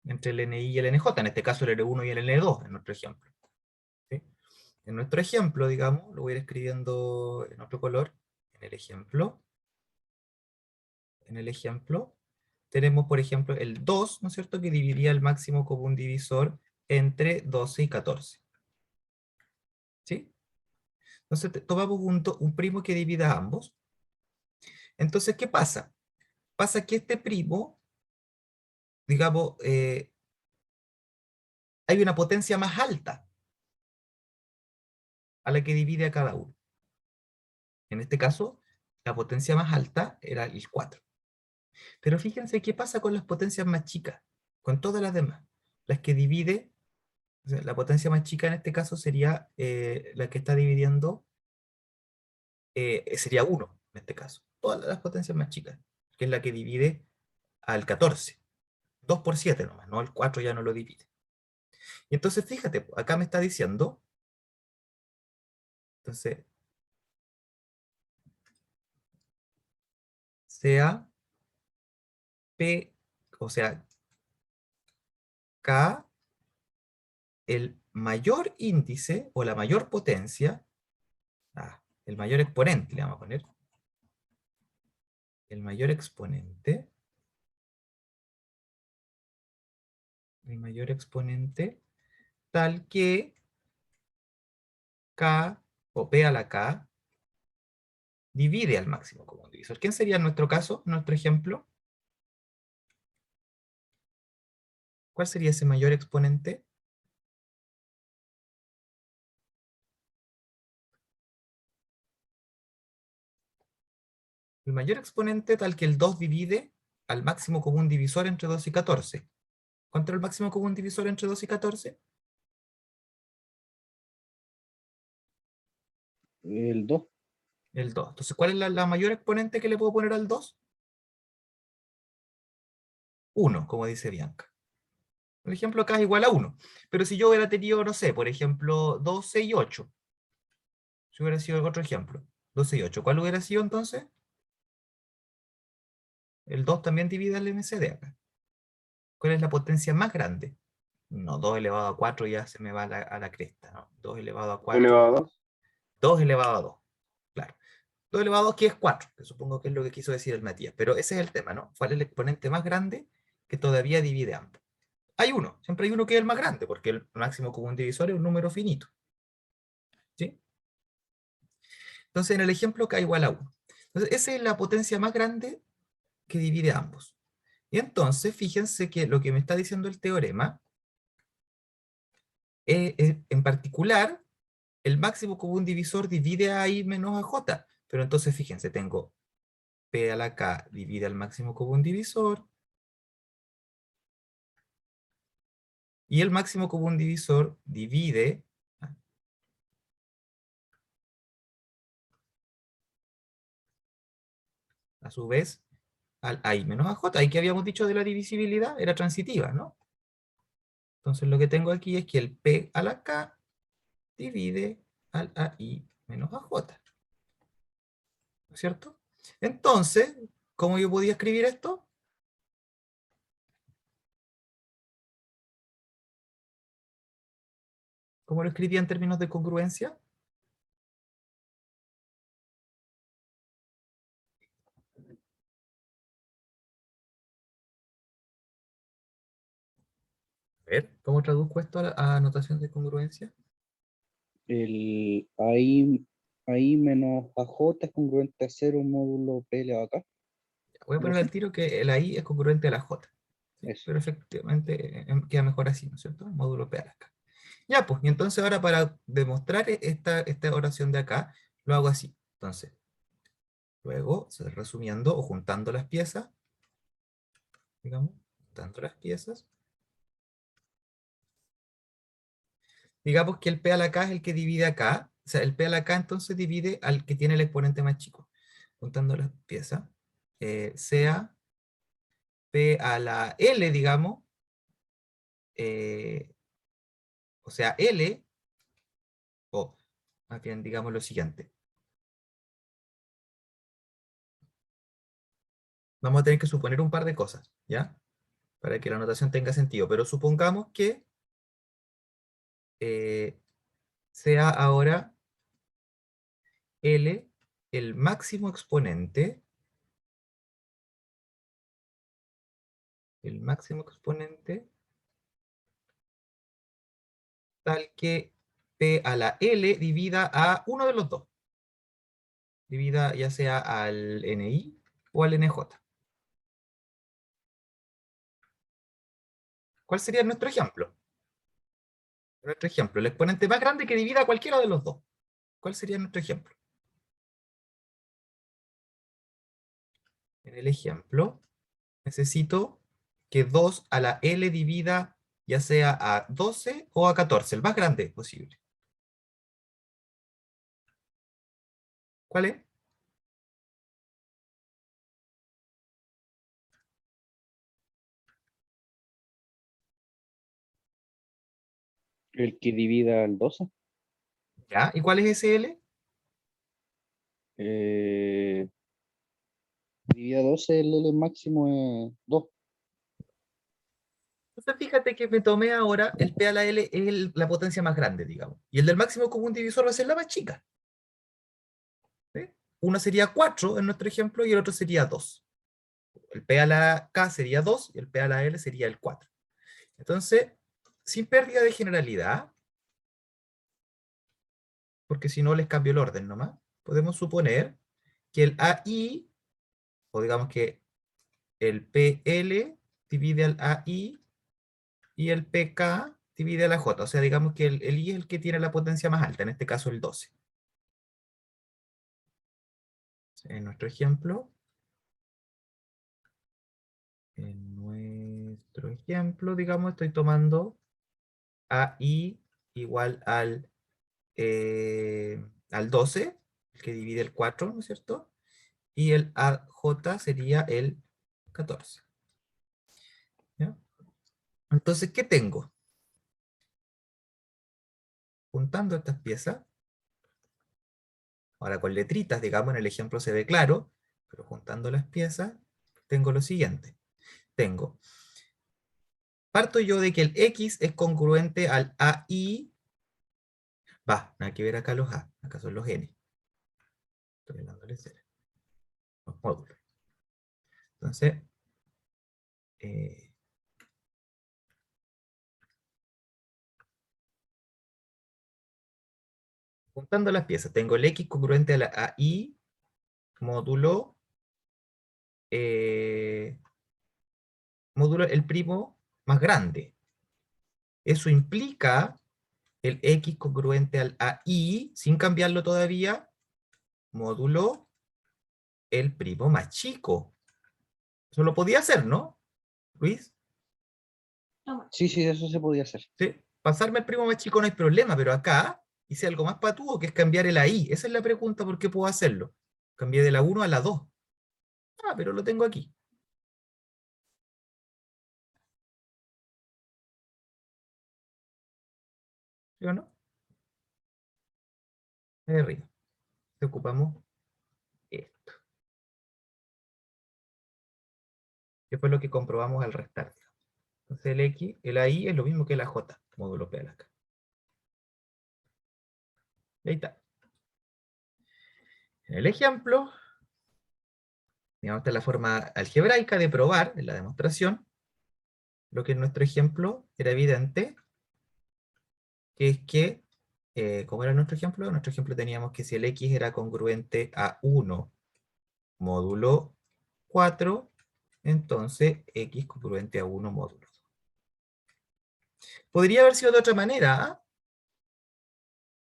A: Entre el NI y el NJ, en este caso el N1 y el N2, en nuestro ejemplo. ¿Sí? En nuestro ejemplo, digamos, lo voy a ir escribiendo en otro color, en el ejemplo. En el ejemplo, tenemos, por ejemplo, el 2, ¿no es cierto?, que dividiría el máximo común divisor entre 12 y 14. ¿Sí? Entonces, tomamos un primo que divida ambos. Entonces, ¿qué pasa? Pasa que este primo, digamos, hay una potencia más alta a la que divide a cada uno. En este caso, la potencia más alta era el 4. Pero fíjense qué pasa con las potencias más chicas, con todas las demás. Las que divide, o sea, la potencia más chica en este caso sería la que está dividiendo, sería 1 en este caso. Todas las potencias más chicas, que es la que divide al 14. 2 por 7 nomás, ¿no? El 4 ya no lo divide. Y entonces fíjate, acá me está diciendo, entonces, sea P, o sea, K, el mayor índice o la mayor potencia, el mayor exponente, le vamos a poner, el mayor exponente, tal que K o P a la K divide al máximo común divisor. ¿Quién sería en nuestro caso, nuestro ejemplo? ¿Cuál sería ese mayor exponente? El mayor exponente tal que el 2 divide al máximo común divisor entre 2 y 14. ¿Cuánto es el máximo común divisor entre 2 y 14?
C: El 2.
A: El 2. Entonces, ¿cuál es la mayor exponente que le puedo poner al 2? 1, como dice Bianca. Por ejemplo, acá es igual a 1. Pero si yo hubiera tenido, no sé, por ejemplo, 12 y 8. Si hubiera sido otro ejemplo. 12 y 8. ¿Cuál hubiera sido entonces? El 2 también divide al MCD acá. ¿Cuál es la potencia más grande? No, 2 elevado a 4 ya se me va a la cresta, ¿no? 2 elevado a 4.
B: elevado a 2.
A: 2 elevado a 2. Claro. 2 elevado a 2 que es 4, que supongo que es lo que quiso decir el Matías. Pero ese es el tema, ¿no? ¿Cuál es el exponente más grande que todavía divide ambos? Hay uno, siempre hay uno que es el más grande, porque el máximo común divisor es un número finito. ¿Sí? Entonces, en el ejemplo K igual a 1. Entonces, esa es la potencia más grande que divide ambos. Y entonces, fíjense que lo que me está diciendo el teorema es, en particular, el máximo común divisor divide a I menos a J. Pero entonces, fíjense, tengo P a la K divide al máximo común divisor. Y el máximo común divisor divide a su vez al AI menos AJ. Ahí que habíamos dicho de la divisibilidad era transitiva, ¿no? Entonces lo que tengo aquí es que el P a la K divide al AI menos AJ. ¿No es cierto? Entonces, ¿cómo yo podía escribir esto? ¿Cómo lo escribía en términos de congruencia? A ver, ¿cómo traduzco esto a notación de congruencia?
C: El ahí menos AJ es congruente a 0 módulo P elevado a K.
A: Voy a
C: ¿No
A: poner
C: sé?
A: al tiro que el AI es congruente a la J. ¿Sí?
C: Eso.
A: Pero efectivamente queda mejor así, ¿no es cierto? Módulo P a la K. Ya, pues, y entonces ahora para demostrar esta oración de acá, lo hago así. Entonces, luego, resumiendo o juntando las piezas, digamos, juntando las piezas, digamos que el P a la K es el que divide acá, o sea, el P a la K entonces divide al que tiene el exponente más chico. Juntando las piezas, sea P a la L, digamos, eh, o sea, L, o más bien digamos lo siguiente. Vamos a tener que suponer un par de cosas, ¿ya? Para que la notación tenga sentido, pero supongamos que sea ahora L el máximo exponente, tal que P a la L divida a uno de los dos. Divida ya sea al NI o al NJ. ¿Cuál sería nuestro ejemplo? Nuestro ejemplo, el exponente más grande que divida a cualquiera de los dos. ¿Cuál sería nuestro ejemplo? En el ejemplo, necesito que 2 a la L divida ya sea a 12 o a 14, el más grande posible. ¿Cuál es?
C: El que divida al 12.
A: ¿Ya? ¿Y cuál es ese L?
C: Divida 12, el L máximo es 2.
A: Entonces fíjate que me tomé ahora el P a la L es la potencia más grande, digamos. Y el del máximo común divisor va a ser la más chica. ¿Sí? Uno sería 4 en nuestro ejemplo y el otro sería 2. El P a la K sería 2 y el P a la L sería el 4. Entonces, sin pérdida de generalidad, porque si no les cambio el orden nomás, podemos suponer que el AI, o digamos que el PL divide al AI y el PK divide a la J. O sea, digamos que el I es el que tiene la potencia más alta, en este caso el 12. En nuestro ejemplo, digamos, estoy tomando AI igual al 12, el que divide el 4, ¿no es cierto? Y el AJ sería el 14. ¿Ya? Entonces, ¿qué tengo? Juntando estas piezas, ahora con letritas, digamos, en el ejemplo se ve claro, pero juntando las piezas, tengo lo siguiente. Parto yo de que el X es congruente al AI. Nada que ver acá los A, acá son los N. Estoy hablando de cero, los módulos. Entonces, eh, juntando las piezas, tengo el X congruente a la AI módulo, eh, módulo el primo más grande. Eso implica el X congruente al AI, sin cambiarlo todavía, módulo el primo más chico. Eso lo podía hacer, ¿no, Luis?
C: Sí, sí, eso se podía hacer.
A: ¿Sí? Pasarme al primo más chico no hay problema, pero acá hice algo más patudo, que es cambiar el ahí. Esa es la pregunta, ¿por qué puedo hacerlo? Cambié de la 1 a la 2. Ah, pero lo tengo aquí. ¿Sí o no? Ahí arriba. Ocupamos esto. Que fue lo que comprobamos al restar. Entonces el X, el AI es lo mismo que la J, módulo P a la K. Y ahí está. En el ejemplo, digamos, esta es la forma algebraica de probar en la demostración lo que en nuestro ejemplo era evidente, que es que, ¿cómo era nuestro ejemplo? En nuestro ejemplo teníamos que si el X era congruente a 1 módulo 4, entonces X congruente a 1 módulo 2. Podría haber sido de otra manera, ¿ah?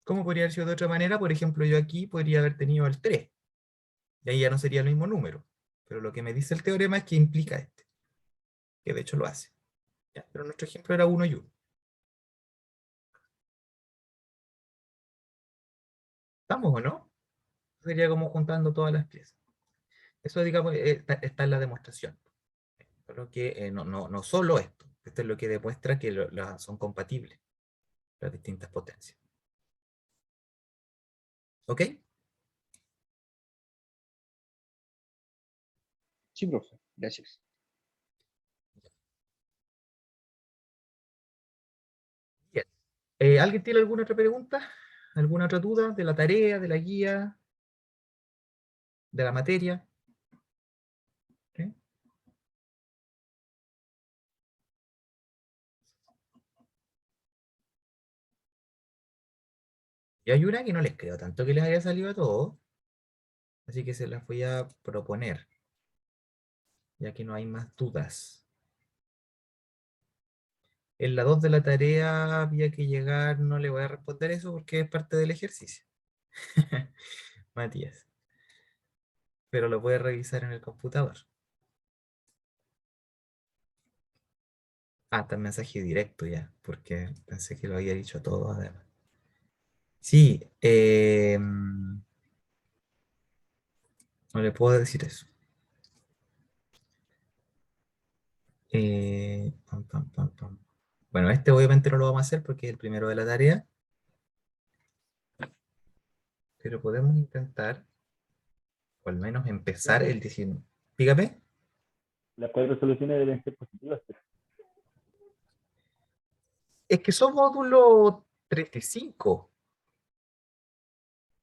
A: ¿Cómo podría haber sido de otra manera? Por ejemplo, yo aquí podría haber tenido el 3, y ahí ya no sería el mismo número. Pero lo que me dice el teorema es que implica este, que de hecho lo hace. ¿Ya? Pero nuestro ejemplo era 1 y 1. ¿Estamos o no? Sería como juntando todas las piezas. Eso, digamos, está en la demostración. Solo que no solo esto. Esto es lo que demuestra que son compatibles las distintas potencias. ¿Ok?
C: Sí, profe, gracias.
A: Bien. ¿Alguien tiene alguna otra pregunta? ¿Alguna otra duda de la tarea, de la guía, de la materia? ¿Sí? Y hay una que no les creo tanto que les haya salido a todos, así que se las voy a proponer, ya que no hay más dudas. En la 2 de la tarea había que llegar, no le voy a responder eso porque es parte del ejercicio. Matías. Pero lo puedes revisar en el computador. Ah, está el mensaje directo ya, porque pensé que lo había dicho todo además. Sí, no le puedo decir eso. Pam, pam, pam, pam. Bueno, este obviamente no lo vamos a hacer porque es el primero de la tarea, pero podemos intentar, o al menos empezar
B: Profe,
A: el 19. Dígame.
B: las 4 soluciones deben ser positivas, pero
A: Es que son módulo 35.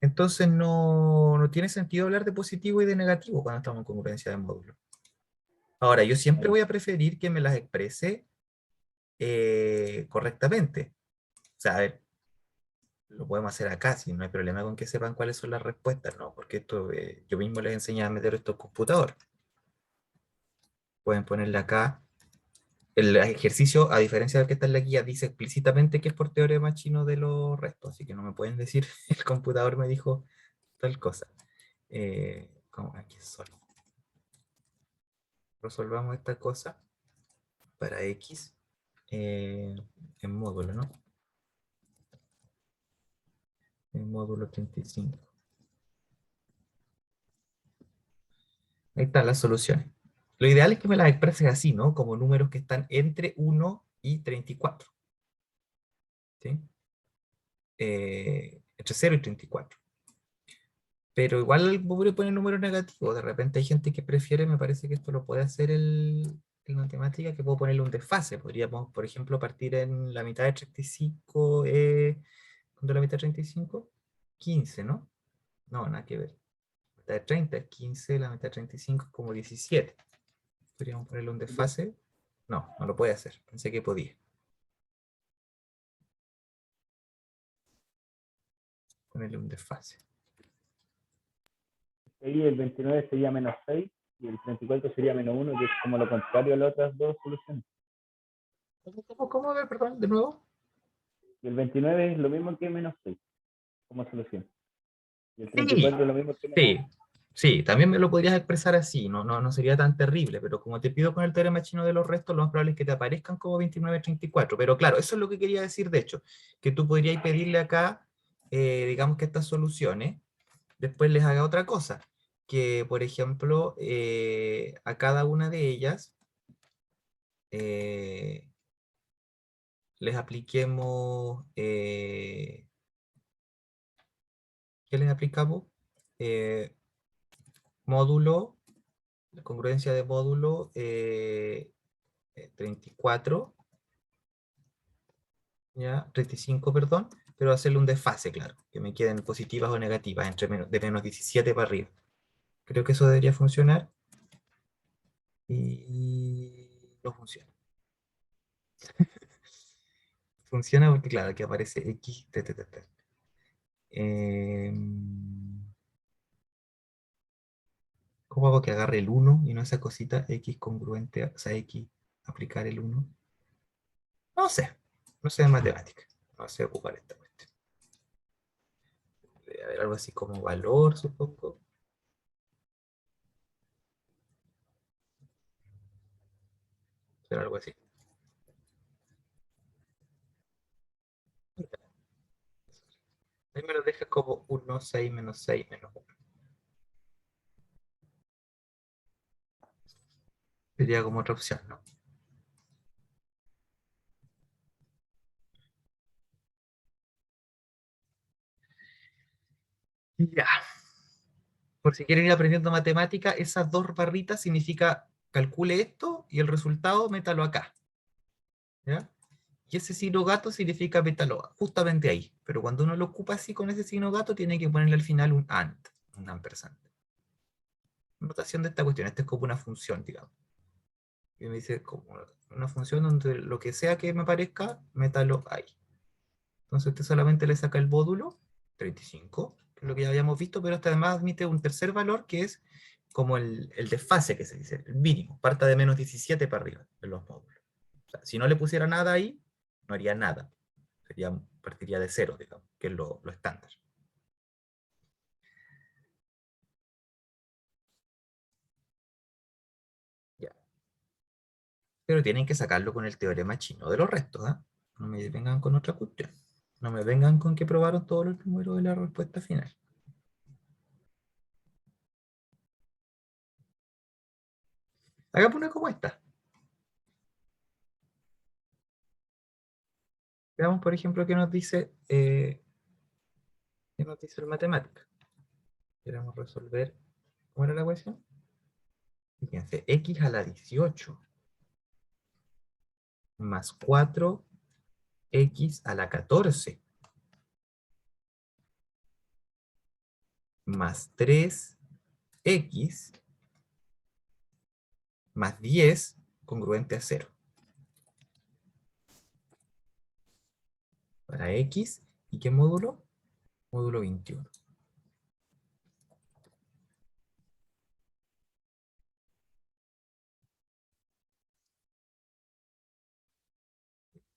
A: Entonces no tiene sentido hablar de positivo y de negativo cuando estamos en congruencia de módulo. Ahora, yo siempre voy a preferir que me las exprese correctamente. O sea, a ver, lo podemos hacer acá, si no hay problema con que sepan cuáles son las respuestas, ¿no? Porque esto, yo mismo les enseño a meter esto en computador. Pueden ponerle acá. El ejercicio, a diferencia del que está en la guía, dice explícitamente que es por teorema chino de los restos, así que no me pueden decir, el computador me dijo tal cosa. Aquí solo. Resolvamos esta cosa para X en módulo, ¿no? En módulo 35. Ahí están las soluciones. Lo ideal es que me las expreses así, ¿no? Como números que están entre 1 y 34. ¿Sí? Entre 0 y 34. Pero igual voy a poner números negativos. De repente hay gente que prefiere, me parece que esto lo puede hacer el matemática, que puedo ponerle un desfase. Podríamos, por ejemplo, partir en la mitad de 35. ¿Cuánto es la mitad de 35? 15, ¿no? No, nada que ver. La mitad de 30 es 15, la mitad de 35 es como 17. Podríamos ponerle un desfase. No, no lo puede hacer. Pensé que podía. Ponerle un desfase.
B: ahí el 29 sería -6 y el 34 sería -1, que es como lo contrario a las otras 2 soluciones.
A: ¿Cómo? A ver, perdón, de nuevo.
B: Y el 29 es lo mismo que -6 como solución. Y el
A: Sí,
B: 34 es lo mismo que
A: sí.
B: -1.
A: Sí, también me lo podrías expresar así, no sería tan terrible, pero como te pido con el teorema chino de los restos, lo más probable es que te aparezcan como 2934. Pero claro, eso es lo que quería decir, de hecho, que tú podrías pedirle acá, digamos que estas soluciones, después les haga otra cosa, que por ejemplo, a cada una de ellas eh, les apliquemos, ¿qué les aplicamos? Eh, módulo, la congruencia de módulo 34, ¿ya? 35, perdón, pero hacerle un desfase, claro, que me queden positivas o negativas, de menos 17 para arriba. Creo que eso debería funcionar y no funciona. Funciona porque, claro, aquí aparece X, ¿cómo hago que agarre el 1 y no esa cosita X congruente, o sea, X, aplicar el 1? No sé, no sé de matemática, no sé ocupar esta cuestión. Debe haber algo así como valor, supongo. Será algo así. Ahí me lo deja como 1, 6, menos 6, menos 1. Sería como otra opción, ¿no? Ya. Por si quieren ir aprendiendo matemática, esas dos barritas significa calcule esto y el resultado métalo acá. ¿Ya? Y ese signo gato significa métalo justamente ahí. Pero cuando uno lo ocupa así con ese signo gato, tiene que ponerle al final un AND, un ampersand. Notación de esta cuestión, esta es como una función, digamos. Y me dice como una función donde lo que sea que me aparezca, métalo ahí. Entonces usted solamente le saca el módulo, 35, que es lo que ya habíamos visto, pero hasta además admite un tercer valor que es como el desfase que se dice, el mínimo, parta de menos 17 para arriba de los módulos. O sea, si no le pusiera nada ahí, no haría nada. Partiría de cero, digamos, que es lo estándar. Ya. Pero tienen que sacarlo con el teorema chino de los restos, ¿ah? No me vengan con otra cuestión. No me vengan con que probaron todos los números de la respuesta final. Hagamos una como esta. Veamos, por ejemplo, qué nos dice el matemática. Queremos resolver, ¿cómo era la ecuación? Fíjense, x a la 18 más 4x a la 14 más 3x más 10 congruente a 0. Para x, ¿y qué módulo? Módulo 21.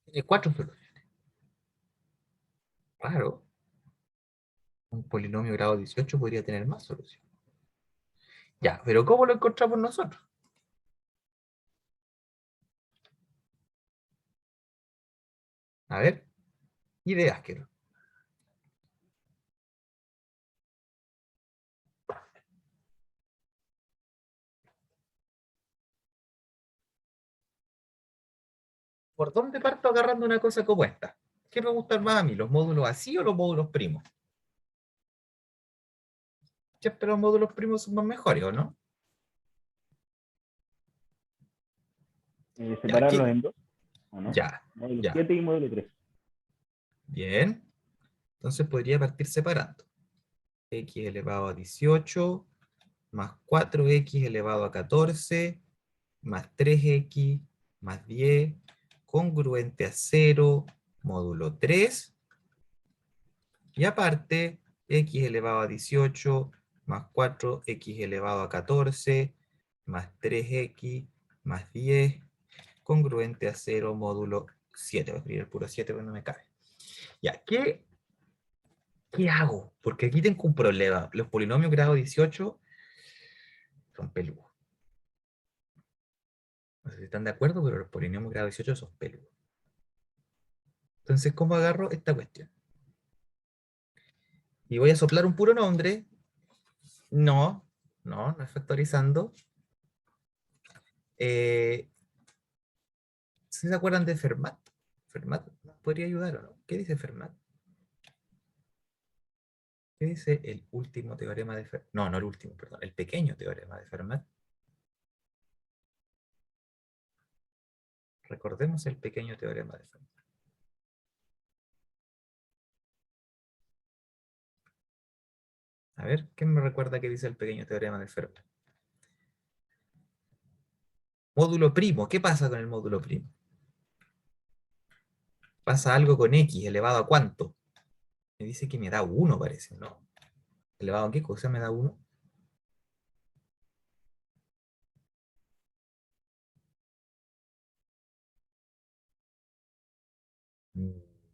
A: Tiene 4 soluciones. Claro, un polinomio grado 18 podría tener más soluciones. Ya, pero ¿cómo lo encontramos nosotros? A ver, ideas quiero. ¿Por dónde parto agarrando una cosa como esta? ¿Qué me gustan más a mí, los módulos así o los módulos primos? Siempre los módulos primos son más mejores, ¿o no? Ya,
B: Separarlos en dos, ¿o no?
A: ya,
B: Módulo
A: ya.
B: 7 y módulo 3.
A: Bien. Entonces podría partir separando. X elevado a 18 más 4x elevado a 14 más 3x más 10 congruente a 0 módulo 3. Y aparte, x elevado a 18 más 4x elevado a 14 más 3x más 10 congruente a 0 módulo 7. Voy a escribir el puro 7 porque no me cabe. Ya, ¿qué hago? Porque aquí tengo un problema. Los polinomios grado 18 son peludos. No sé si están de acuerdo, pero los polinomios grado 18 son peludos. Entonces, ¿cómo agarro esta cuestión? Y voy a soplar un puro nombre. No es factorizando. ¿Sí se acuerdan de Fermat? ¿Fermat nos podría ayudar o no? ¿Qué dice Fermat? ¿Qué dice el último teorema de Fermat? No el último, perdón. El pequeño teorema de Fermat. Recordemos el pequeño teorema de Fermat. A ver, ¿quién me recuerda qué dice el pequeño teorema de Fermat? Módulo primo. ¿Qué pasa con el módulo primo? Pasa algo con x elevado a ¿cuánto? Me dice que me da 1, parece, ¿no? ¿Elevado a qué cosa me da 1?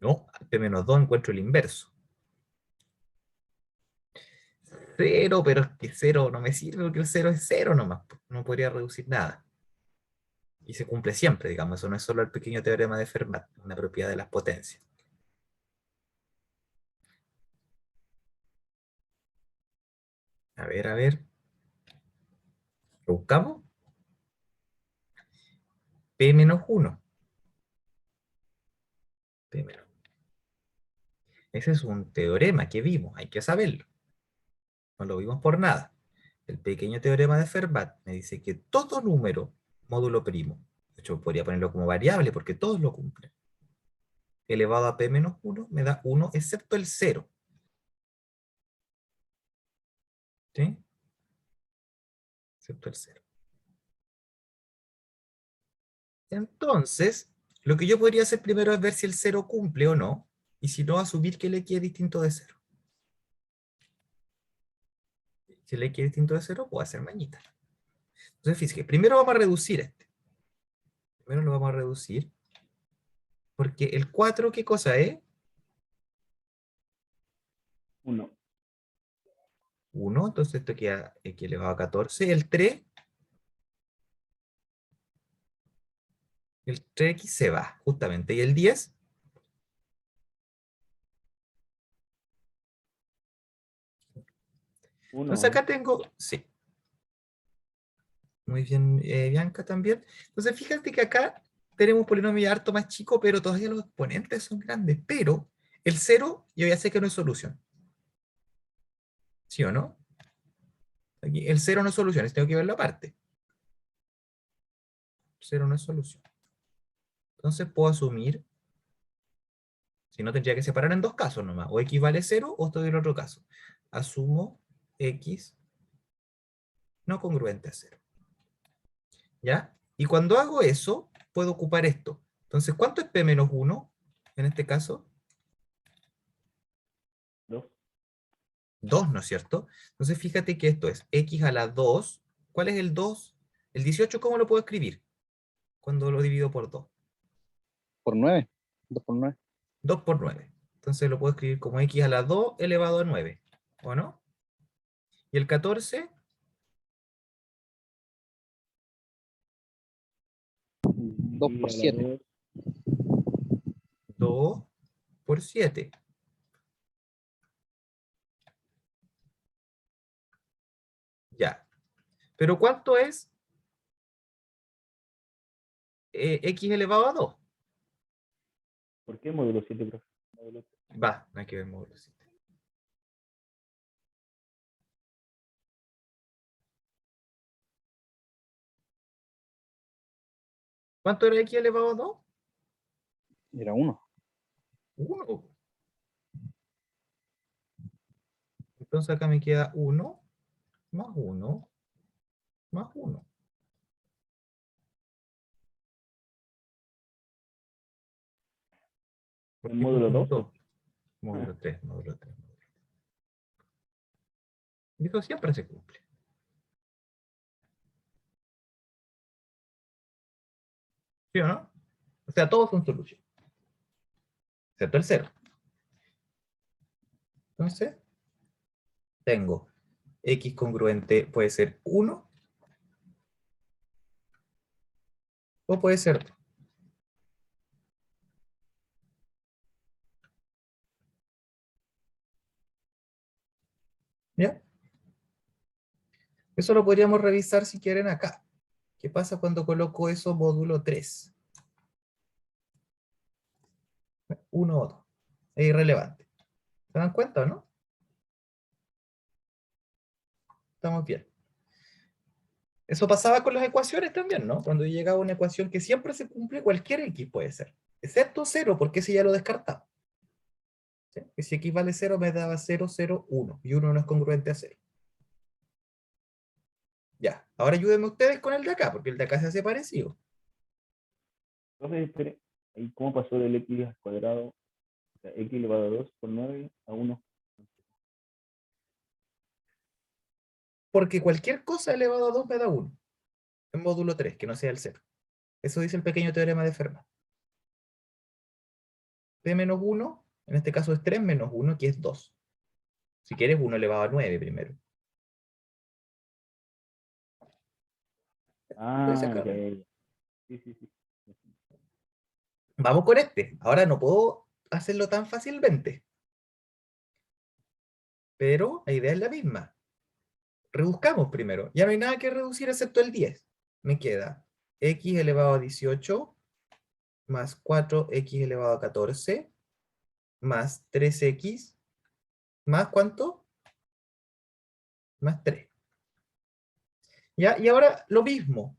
A: No, P-2 encuentro el inverso. 0, pero es que 0 no me sirve porque el 0 es 0 nomás. No podría reducir nada. Y se cumple siempre, digamos. Eso no es solo el pequeño teorema de Fermat, una propiedad de las potencias. A ver. ¿Lo buscamos? P-1. P-1. Ese es un teorema que vimos, hay que saberlo. No lo vimos por nada. El pequeño teorema de Fermat me dice que todo número módulo primo, de hecho podría ponerlo como variable porque todos lo cumplen, elevado a P-1 me da 1 excepto el 0. ¿Sí? Excepto el 0. Entonces, lo que yo podría hacer primero es ver si el 0 cumple o no, y si no, asumir que el x es distinto de 0. Si el x es distinto de 0, puedo hacer mañita. Entonces, fíjate, primero vamos a reducir este. Primero lo vamos a reducir, porque el 4, ¿qué cosa es?
B: 1.
A: 1, entonces esto queda x elevado a 14. El 3 x se va, justamente. ¿Y el 10?
B: 1,
A: Entonces
B: ¿no?
A: acá tengo, sí. Muy bien, Bianca también. Entonces fíjate que acá tenemos un polinomio harto más chico, pero todavía los exponentes son grandes. Pero el 0 yo ya sé que no es solución. ¿Sí o no? Aquí, el 0 no es solución, tengo que verlo aparte. 0 no es solución. Entonces puedo asumir, si no tendría que separar en dos casos nomás, o x vale 0 o estoy en el otro caso. Asumo x no congruente a 0. ¿Ya? Y cuando hago eso, puedo ocupar esto. Entonces, ¿cuánto es p-1 en este caso?
B: 2.
A: 2, ¿no es cierto? Entonces, fíjate que esto es x a la 2. ¿Cuál es el 2? El 18, ¿cómo lo puedo escribir? Cuando lo divido por 2.
C: Por 9. 2 por 9.
A: 2 por 9. Entonces lo puedo escribir como x a la 2 elevado a 9. ¿O no? Y el 14,
C: 2 por 7.
A: 2 por 7. Ya. ¿Pero cuánto es x elevado a 2?
B: ¿Por qué módulo 7, profe? Módulo 3.
A: Va, no hay que ver módulo 7. ¿Cuánto era x elevado a 2?
C: Era 1.
A: 1. Entonces acá me queda 1 más 1 más 1.
B: ¿El módulo 2?
A: 2. Módulo 3, módulo 3. Y eso siempre se cumple. ¿Sí o no? O sea, todos son soluciones. Excepto el 0. Entonces, tengo x congruente puede ser 1 O puede ser 2. ¿Ya? Eso lo podríamos revisar si quieren acá. ¿Qué pasa cuando coloco eso módulo 3? 1 o 2. Es irrelevante. ¿Se dan cuenta, no? Estamos bien. Eso pasaba con las ecuaciones también, ¿no? Cuando llegaba una ecuación que siempre se cumple, cualquier x puede ser. Excepto 0, porque ese ya lo descartaba. ¿Sí? Que si x vale 0 me daba 0, 0, 1. Y 1 no es congruente a 0. Ya. Ahora ayúdenme ustedes con el de acá, porque el de acá se hace parecido.
B: Entonces, espere, ¿y cómo pasó del x al cuadrado, o sea, x elevado a 2 por 9 a 1?
A: Porque cualquier cosa elevado a 2 me da 1. En módulo 3, que no sea el 0. Eso dice el pequeño teorema de Fermat. P menos 1, en este caso es 3 menos 1, que es 2. Si quieres, 1 elevado a 9 primero. Puede
B: Ah, ya,
A: sacarlo.
B: ya, ya. Sí, sí, sí.
A: Vamos con este. Ahora no puedo hacerlo tan fácilmente. Pero la idea es la misma. Rebuscamos primero. Ya no hay nada que reducir excepto el 10. Me queda x elevado a 18 más 4x elevado a 14 más 3x más ¿cuánto? Más 3. ¿Ya? Y ahora lo mismo.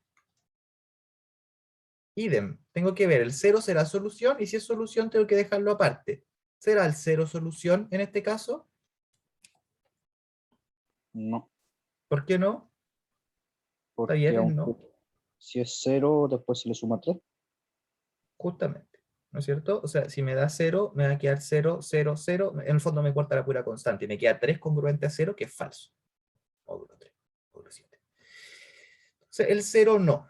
A: Idem. Tengo que ver, el 0 será solución y si es solución tengo que dejarlo aparte. ¿Será el 0 solución en este caso?
C: No,
A: ¿Por qué no? Está
C: porque
A: bien, es
C: aunque
A: no.
C: si es 0, después se le suma 3.
A: Justamente. ¿No es cierto? O sea, si me da 0, me va a quedar 0, 0, 0. En el fondo me corta la pura constante. Y me queda 3 congruente a 0, que es falso. Módulo 3, módulo 7. Entonces, el 0 no.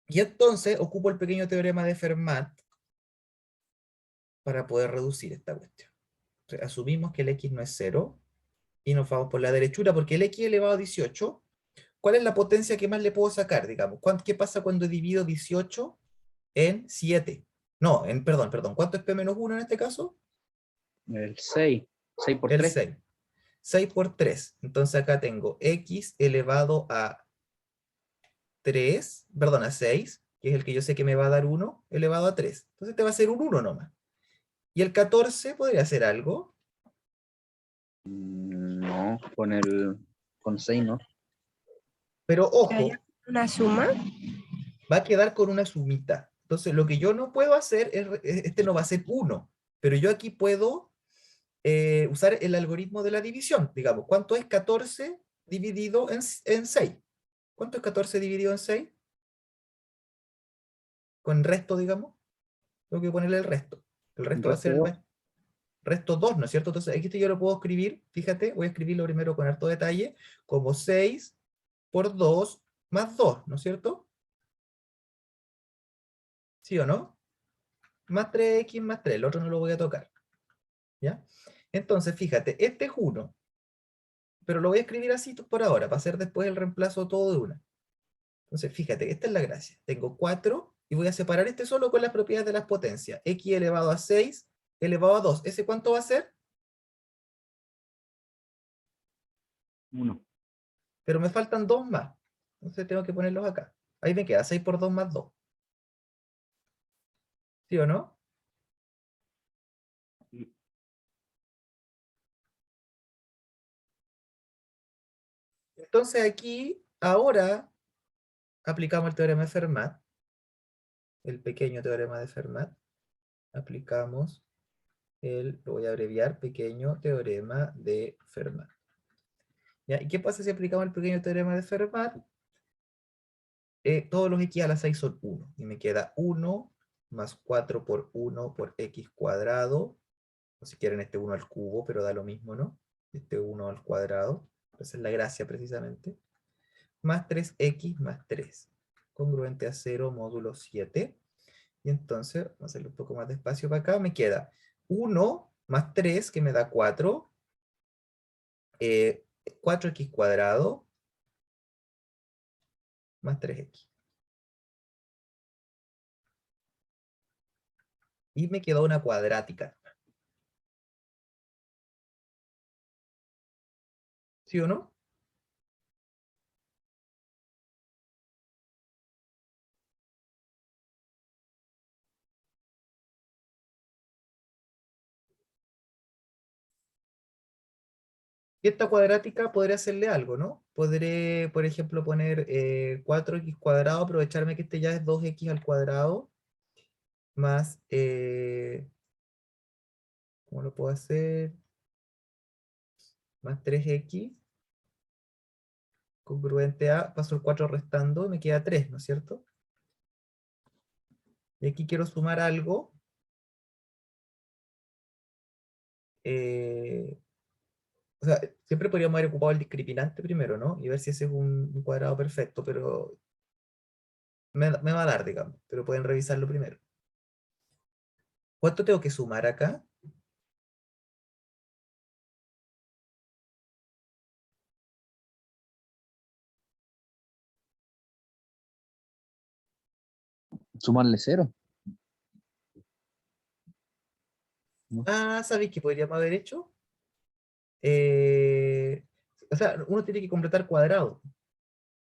A: Y entonces ocupo el pequeño teorema de Fermat para poder reducir esta cuestión. Entonces, asumimos que el x no es 0 y nos vamos por la derechura porque el x elevado a 18, ¿cuál es la potencia que más le puedo sacar? Digamos, ¿qué pasa cuando divido 18 en 7? No, perdón, ¿cuánto es p menos 1 en este caso?
C: El 6, 6 por
A: El
C: 3.
A: 6. 6 por 3. Entonces acá tengo x elevado a 3, perdón, a 6, que es el que yo sé que me va a dar 1, elevado a 3. Entonces te va a ser un 1 nomás. Y el 14 podría ser algo,
C: No, con 6 no.
A: pero
D: Que haya
A: ojo,
D: una suma.
A: va a quedar con una sumita. Entonces lo que yo no puedo hacer este no va a ser 1, pero yo aquí puedo usar el algoritmo de la división. Digamos, ¿cuánto es 14 dividido en 6? ¿Cuánto es 14 dividido en 6? Con resto, digamos. Tengo que ponerle el resto. El
C: El
A: resto va a
C: resto
A: ser
C: 2.
A: resto 2, ¿no es cierto? Entonces aquí yo lo puedo escribir, fíjate, voy a escribirlo primero con harto detalle, como 6 por 2 más 2, ¿no es cierto? ¿Sí o no? Más 3x más 3, el otro no lo voy a tocar. ¿Ya? Entonces, fíjate, este es 1, pero lo voy a escribir así por ahora, para hacer después el reemplazo todo de una. Entonces, fíjate, esta es la gracia. Tengo 4 y voy a separar este solo con las propiedades de las potencias. X elevado a 6 elevado a 2. ¿Ese cuánto va a ser?
B: 1.
A: Pero me faltan 2 más. Entonces tengo que ponerlos acá. Ahí me queda 6 por 2 más 2. ¿Sí o no? Entonces aquí, ahora, aplicamos el teorema de Fermat, el pequeño teorema de Fermat. Aplicamos lo voy a abreviar, pequeño teorema de Fermat. ¿Ya? ¿Y qué pasa si aplicamos el pequeño teorema de Fermat? Todos los x a la 6 son 1. Y me queda 1 más 4 por 1 por x cuadrado. O si quieren este 1 al cubo, pero da lo mismo, ¿no? Este 1 al cuadrado. Esa es la gracia precisamente. Más 3x más 3. Congruente a 0 módulo 7. Y entonces, vamos a hacerle un poco más de espacio para acá. Me queda 1 más 3, que me da 4. 4x cuadrado más 3x. Y me quedó una cuadrática. ¿Sí o no? Y esta cuadrática podré hacerle algo, ¿no? Podré, por ejemplo, poner 4x cuadrado, aprovecharme que este ya es 2x al cuadrado, más, ¿cómo lo puedo hacer? Más 3x, congruente a, paso el 4 restando, me queda 3, ¿no es cierto? Y aquí quiero sumar algo, eh, o sea, siempre podríamos haber ocupado el discriminante primero, ¿no? Y ver si ese es un cuadrado perfecto, pero me va a dar, digamos, pero pueden revisarlo primero. ¿Cuánto tengo que sumar acá?
C: Sumarle 0. ¿No?
A: Ah, ¿sabéis qué podríamos haber hecho? Eh, o sea, uno tiene que completar cuadrado,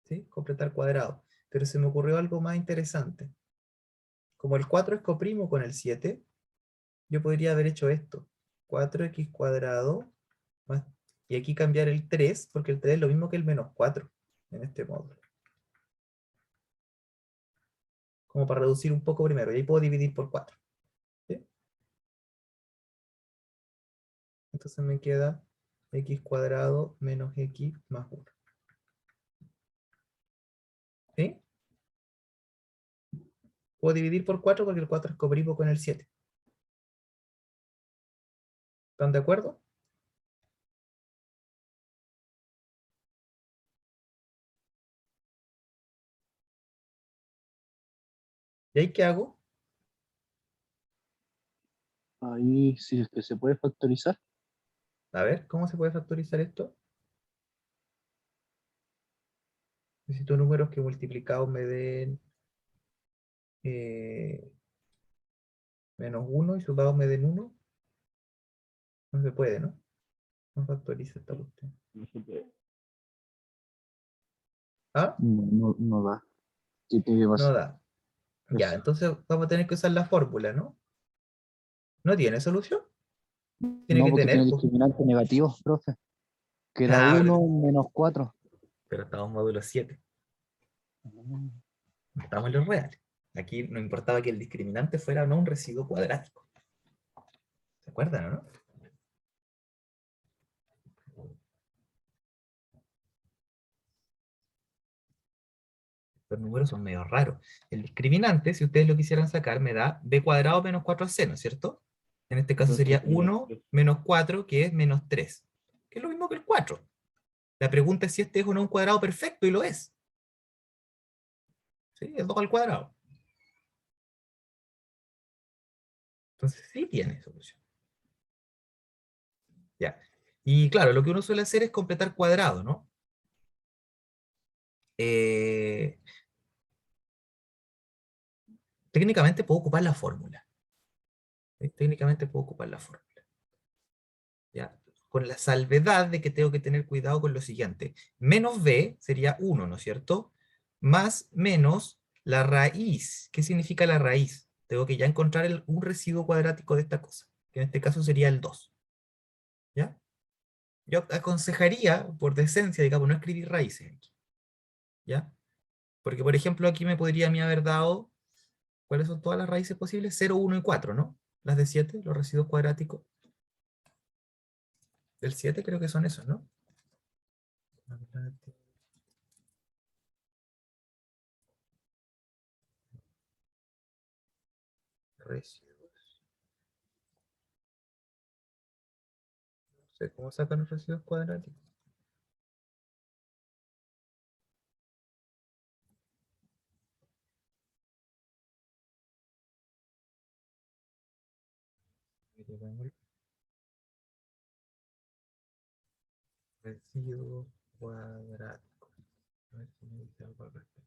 A: ¿sí? Completar cuadrado. Pero se me ocurrió algo más interesante. Como el 4 es coprimo con el 7, yo podría haber hecho esto. 4x cuadrado más, y aquí cambiar el 3, porque el 3 es lo mismo que el menos 4 en este módulo. Como para reducir un poco primero. Y ahí puedo dividir por 4. ¿Sí? Entonces me queda x cuadrado menos x más 1. ¿Sí? Puedo dividir por 4 porque el 4 es coprimo con el 7. ¿Están de acuerdo? ¿Y ahí qué hago?
C: Ahí sí es que se puede factorizar.
A: A ver, ¿cómo se puede factorizar esto? Necesito números que multiplicados me den eh, menos 1 y sumados me den 1. No se puede, ¿no? No factoriza esta cuestión.
B: No se puede.
A: ¿Ah?
C: No da. ¿Qué tiene que
A: No
C: pasar?
A: da. Ya,
C: Eso.
A: entonces vamos a tener que usar la fórmula, ¿no? ¿No tiene solución? Tiene
C: No,
A: que
C: porque tiene
A: tener, pues.
C: discriminante negativo, profe. Queda
A: Ah,
C: 1 menos 4.
A: pero estamos en módulo 7. Estamos en los reales. Aquí no importaba que el discriminante fuera o no un residuo cuadrático. ¿Se acuerdan, o no? Los números son medio raros. El discriminante, si ustedes lo quisieran sacar, me da b cuadrado menos 4ac, ¿no es cierto? En este caso
B: Entonces
A: sería
B: menos
A: 1
B: 3.
A: menos 4, que es menos 3, que es lo mismo que el 4. La pregunta es si este es o no un cuadrado perfecto, y lo es. ¿Sí? Es 2 al cuadrado. Entonces sí tiene solución. Ya. Y claro, lo que uno suele hacer es completar cuadrado, ¿no? Eh, técnicamente puedo ocupar la fórmula. ¿Sí? Técnicamente puedo ocupar la fórmula. ¿Ya? Con la salvedad de que tengo que tener cuidado con lo siguiente. Menos b sería 1, ¿no es cierto? Más menos la raíz. ¿Qué significa la raíz? Tengo que ya encontrar un residuo cuadrático de esta cosa, que en este caso sería el 2. ¿Ya? Yo aconsejaría, por decencia, digamos, no escribir raíces aquí. ¿Ya? Porque, por ejemplo, aquí me podría a mí haber dado, ¿cuáles son todas las raíces posibles? 0, 1 y 4, ¿no? Las de 7, los residuos cuadráticos. Del 7 creo que son esos, ¿no? Residuos. No sé cómo sacan los residuos cuadráticos. Residuos cuadráticos. A ver si me dice algo al respecto.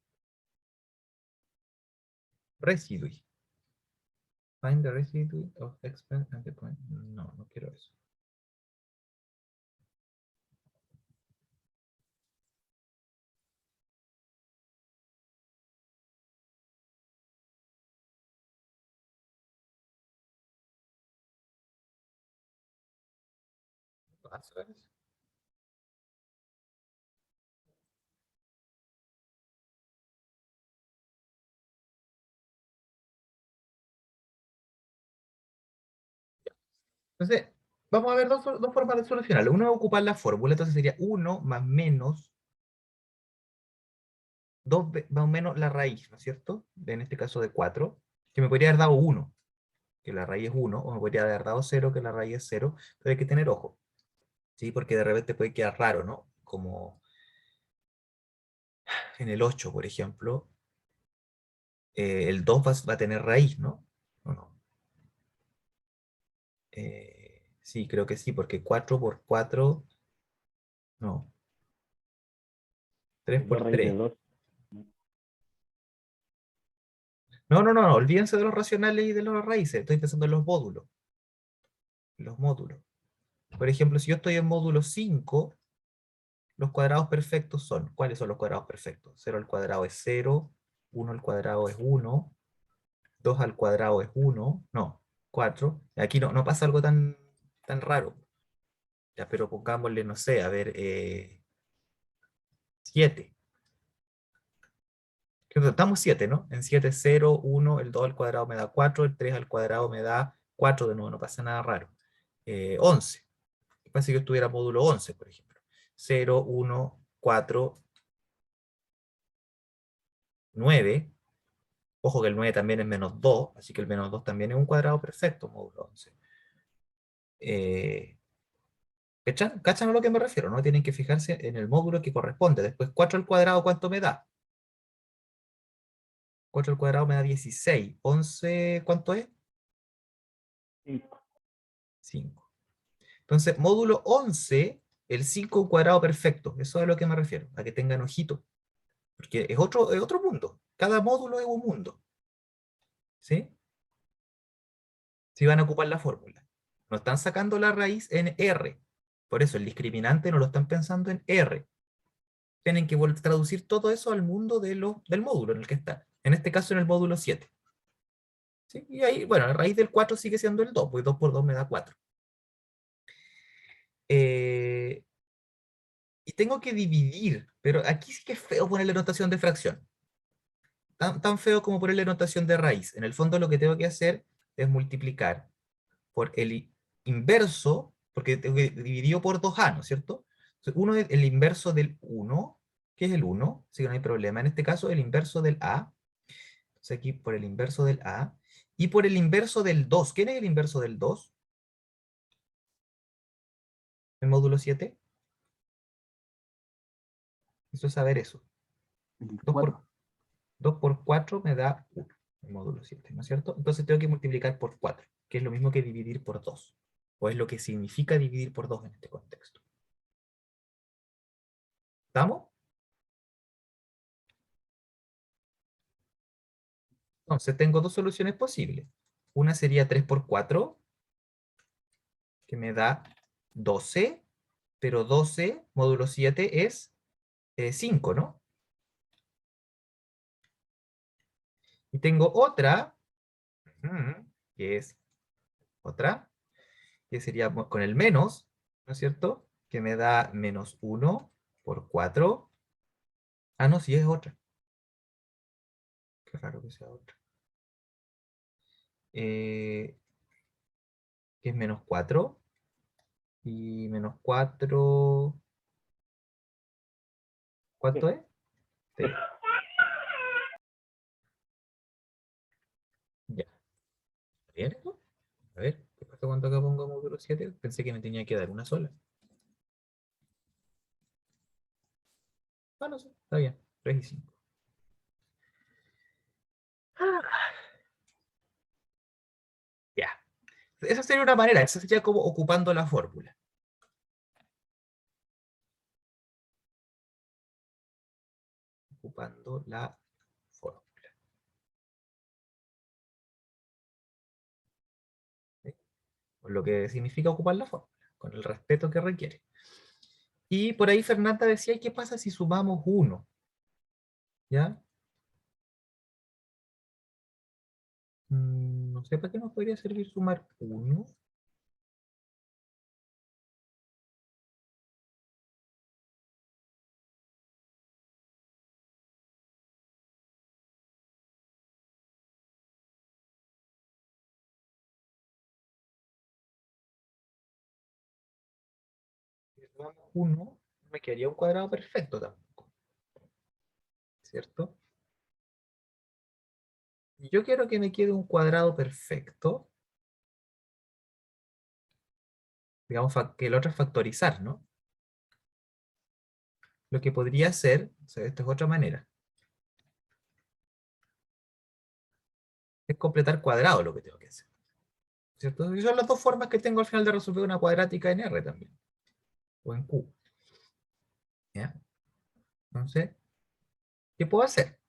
A: Residui. Find the residue of expense at the point. No, no quiero eso. Paso eso. Entonces, vamos a ver dos formas de solucionarlo. Uno es ocupar la fórmula, entonces sería 1 más menos 2 más o menos la raíz, ¿no es cierto? En este caso de 4, que me podría haber dado 1, que la raíz es 1, o me podría haber dado 0, que la raíz es 0, pero hay que tener ojo, ¿sí? Porque de repente puede quedar raro, ¿no? Como en el 8, por ejemplo, el 2 va a tener raíz, ¿no? ¿O no? Sí, creo que sí, porque 4 por 4, no, 3
B: Es la
A: por
B: raíz de
A: 3.
B: 2.
A: No, no, no, no, olvídense de los racionales y de las raíces, estoy pensando en los módulos. Los módulos. Por ejemplo, si yo estoy en módulo 5, los cuadrados perfectos son, ¿cuáles son los cuadrados perfectos? 0 al cuadrado es 0, 1 al cuadrado es 1, 2 al cuadrado es 1, no, 4. Aquí no pasa algo tan raro. Ya, pero pongámosle, no sé, a ver, 7. Estamos 7, ¿no? En 7, 0, 1, el 2 al cuadrado me da 4, el 3 al cuadrado me da 4 de nuevo, no pasa nada raro. 11. ¿Qué pasa si yo estuviera módulo 11, por ejemplo? 0, 1, 4, 9. Ojo que el 9 también es menos 2, así que el menos 2 también es un cuadrado perfecto, módulo 11. ¿Cachan? ¿Cachan a lo que me refiero? No tienen que fijarse en el módulo que corresponde. Después, 4 al cuadrado, ¿cuánto me da? 4 al cuadrado me da 16. 11, ¿cuánto es?
B: 5.
A: 5. Entonces, módulo 11, el 5 un cuadrado perfecto. Eso es a lo que me refiero, a que tengan ojito. Porque es otro mundo. Cada módulo es un mundo. ¿Sí? Si van a ocupar la fórmula. No están sacando la raíz en R. Por eso el discriminante no lo están pensando en R. Tienen que traducir todo eso al mundo del módulo en el que están. En este caso en el módulo 7. ¿Sí? Y ahí, bueno, la raíz del 4 sigue siendo el 2, porque 2 por 2 me da 4. Y tengo que dividir, pero aquí sí que es feo ponerle notación de fracción. Tan feo como ponerle notación de raíz. En el fondo lo que tengo que hacer es multiplicar por el inverso, porque tengo que dividido por 2a, ¿no es cierto? Entonces, uno es el inverso del 1, que es el 1, así que no hay problema. En este caso, el inverso del a. Entonces aquí por el inverso del a. Y por el inverso del 2. ¿Quién es el inverso del 2? El módulo 7. Eso es saber eso. 2 por,
C: 4.
A: 2 por 4 me da 1, el módulo 7, ¿no es cierto? Entonces tengo que multiplicar por 4, que es lo mismo que dividir por 2. O es lo que significa dividir por 2 en este contexto. ¿Estamos? Entonces tengo dos soluciones posibles. Una sería 3 por 4, que me da 12, pero 12 módulo 7 es 5, ¿no? Y tengo otra, que es otra, que sería con el menos, ¿no es cierto? Que me da menos 1 por 4. Ah, no, sí es otra. Qué raro que sea otra. Que es menos 4. Y menos 4. ¿Cuánto es? 3. Ya. ¿Bien eso? A ver, ¿qué pasa cuando acá pongo módulo 7? Pensé que me tenía que dar una sola. Ah, no sé, está bien. 3 y 5. Ya. Esa sería una manera, esa sería como ocupando la fórmula. Ocupando la fórmula. con lo que significa ocupar la fórmula, con el respeto que requiere. Y por ahí Fernanda decía, ¿y qué pasa si sumamos 1? ¿Ya? No sé para qué nos podría servir sumar 1. Si sumamos 1, me quedaría un cuadrado perfecto tampoco, ¿cierto? Y yo quiero que me quede un cuadrado perfecto, digamos que el otro es factorizar, ¿no? Lo que podría ser, o sea, esta es otra manera, es completar cuadrado lo que tengo que hacer, ¿cierto? Y son las dos formas que tengo al final de resolver una cuadrática en R también, o en Q, ¿ya? Entonces, ¿qué puedo hacer?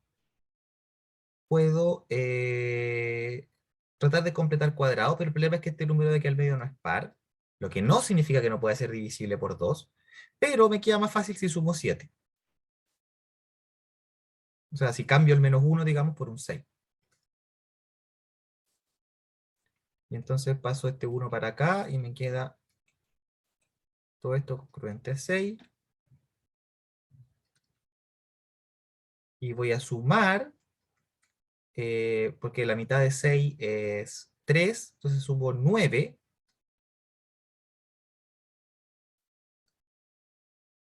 A: Puedo tratar de completar cuadrado, pero el problema es que este número de aquí al medio no es par, lo que no significa que no pueda ser divisible por 2, pero me queda más fácil si sumo 7. O sea, si cambio el -1, digamos, por un 6. Y entonces paso este 1 para acá y me queda todo esto congruente a 6. Y voy a sumar, porque la mitad de 6 es 3, entonces sumo 9,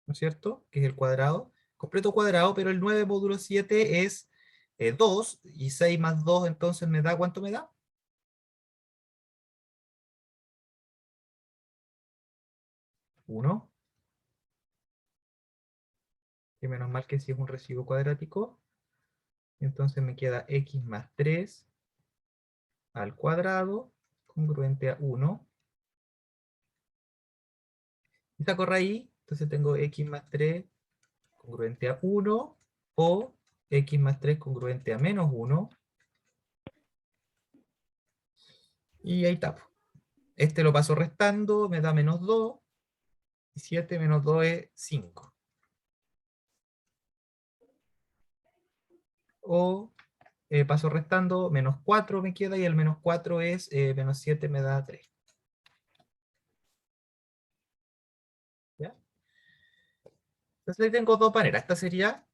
A: ¿no es cierto? Que es el cuadrado, completo cuadrado, pero el 9 módulo 7 es 2, y 6 más 2 entonces me da, ¿cuánto me da? 1, que menos mal que si es un residuo cuadrático, entonces me queda x más 3 al cuadrado, congruente a 1, y saco raíz, entonces tengo x más 3 congruente a 1, o x más 3 congruente a -1, y ahí tapo. Este lo paso restando, me da -2, y 7 menos 2 es 5. O paso restando, -4 me queda, y el -4 es, -7 me da 3. ¿Ya? Entonces ahí tengo dos maneras. Esta sería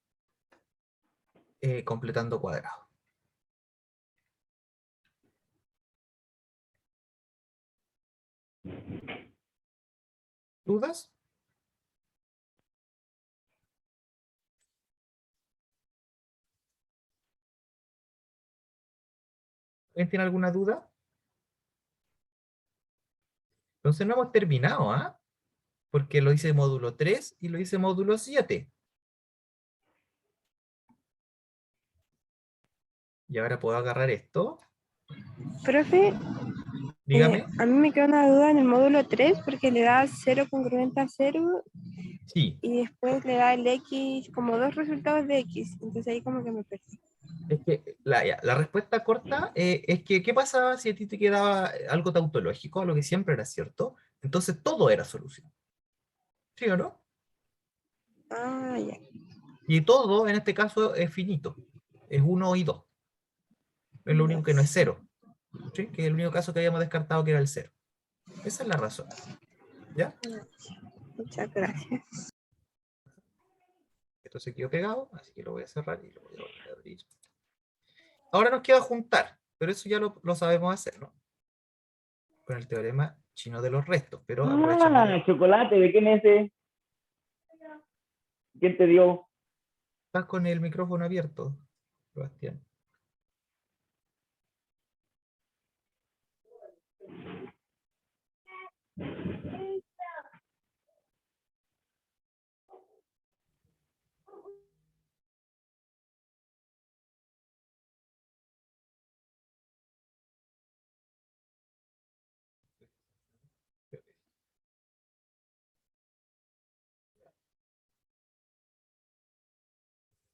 A: completando cuadrado. ¿Dudas? ¿Alguien tiene alguna duda? Entonces no hemos terminado, ¿ah? Porque lo hice módulo 3 y lo hice módulo 7. Y ahora puedo agarrar esto.
D: Profe,
A: Dígame.
D: a mí me queda una duda en el módulo 3 porque le da 0 congruente a 0
A: Sí.
D: y después le da el x como dos resultados de x. Entonces ahí como que me perdí.
A: Es que la respuesta corta es que, ¿qué pasaba si a ti te quedaba algo tautológico, lo que siempre era cierto? Entonces todo era solución. ¿Sí o no?
D: Ah, ya.
A: Y todo, en este caso, es finito. Es 1 y 2. Es lo único que no es
D: Ya.
A: 0. ¿Sí? Que es el único caso que habíamos descartado que era el 0. Esa es la razón. ¿Ya?
D: Muchas gracias.
A: Esto se quedó pegado, así que lo voy a cerrar y lo voy a volver a abrir. Ahora nos queda juntar, pero eso ya lo sabemos hacer, ¿no? Con el teorema chino de los restos, pero aprovechemos de...
B: Chocolate, ¿de quién es ese? ¿Quién te dio?
A: Estás con el micrófono abierto, Sebastián.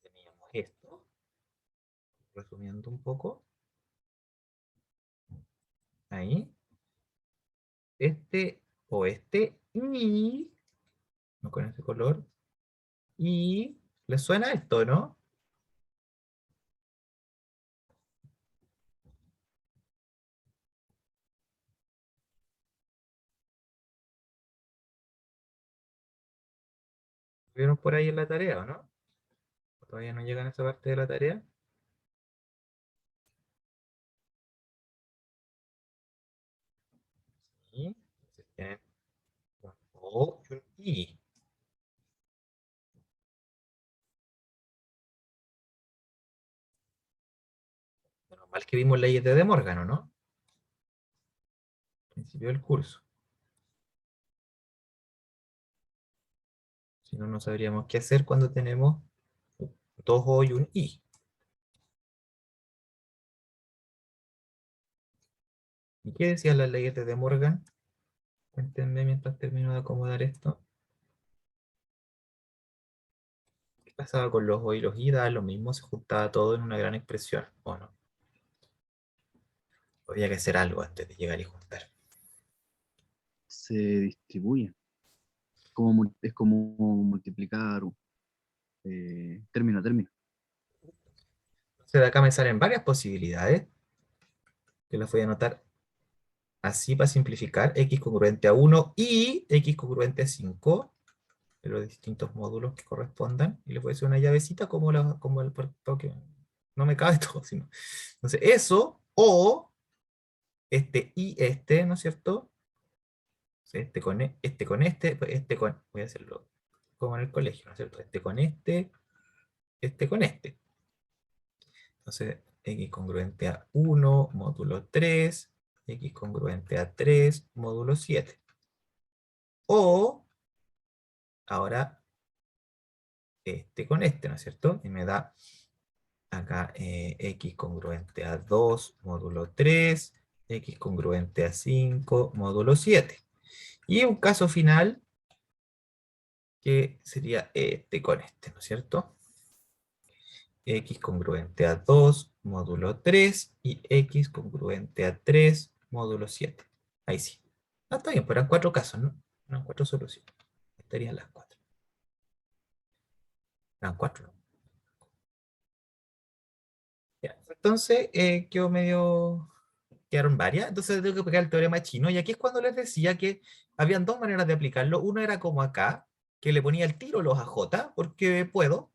A: Teníamos esto, resumiendo un poco. Ahí. este o este, y, no con este color, y, ¿les suena esto, no? ¿Vieron por ahí en la tarea o no? ¿Todavía no llegan a esa parte de la tarea? Sí. Entonces tienen un O y un I. Menos mal que vimos leyes de De Morgan, ¿o no? Principio del curso. Si no, no sabríamos qué hacer cuando tenemos dos O y un I. ¿Y qué decían las leyes de De Morgan? Cuéntenme mientras termino de acomodar esto. ¿Qué pasaba con los O y los I? Daba lo mismo, se juntaba todo en una gran expresión, ¿o no? Había que hacer algo antes de llegar y juntar.
C: Se distribuye. Es como multiplicar término a término.
A: Entonces de acá me salen varias posibilidades, que las voy a anotar así para simplificar. X congruente a 1 y X congruente a 5, de los distintos módulos que correspondan. Y le voy a hacer una llavecita como, como el porque no me cabe todo. Sino. Entonces eso, o este y este, ¿no es cierto? Este con este, pues este con, voy a hacerlo como en el colegio, ¿no es cierto? Este con este. Entonces, X congruente a 1, módulo 3, X congruente a 3, módulo 7. O, ahora, este con este, ¿no es cierto? Y me da acá X congruente a 2, módulo 3, X congruente a 5, módulo 7. Y un caso final, que sería este con este, ¿no es cierto? X congruente a 2, módulo 3, y X congruente a 3, módulo 7. Ahí sí. Ah, está bien, pues eran 4 casos, ¿no? Eran 4 soluciones. Estarían las 4. Eran 4, ¿no? Ya. Entonces, quedó medio... Quedaron varias. Entonces tengo que aplicar el teorema chino. Y aquí es cuando les decía que habían dos maneras de aplicarlo. Uno era como acá, que le ponía el tiro los AJ, porque puedo,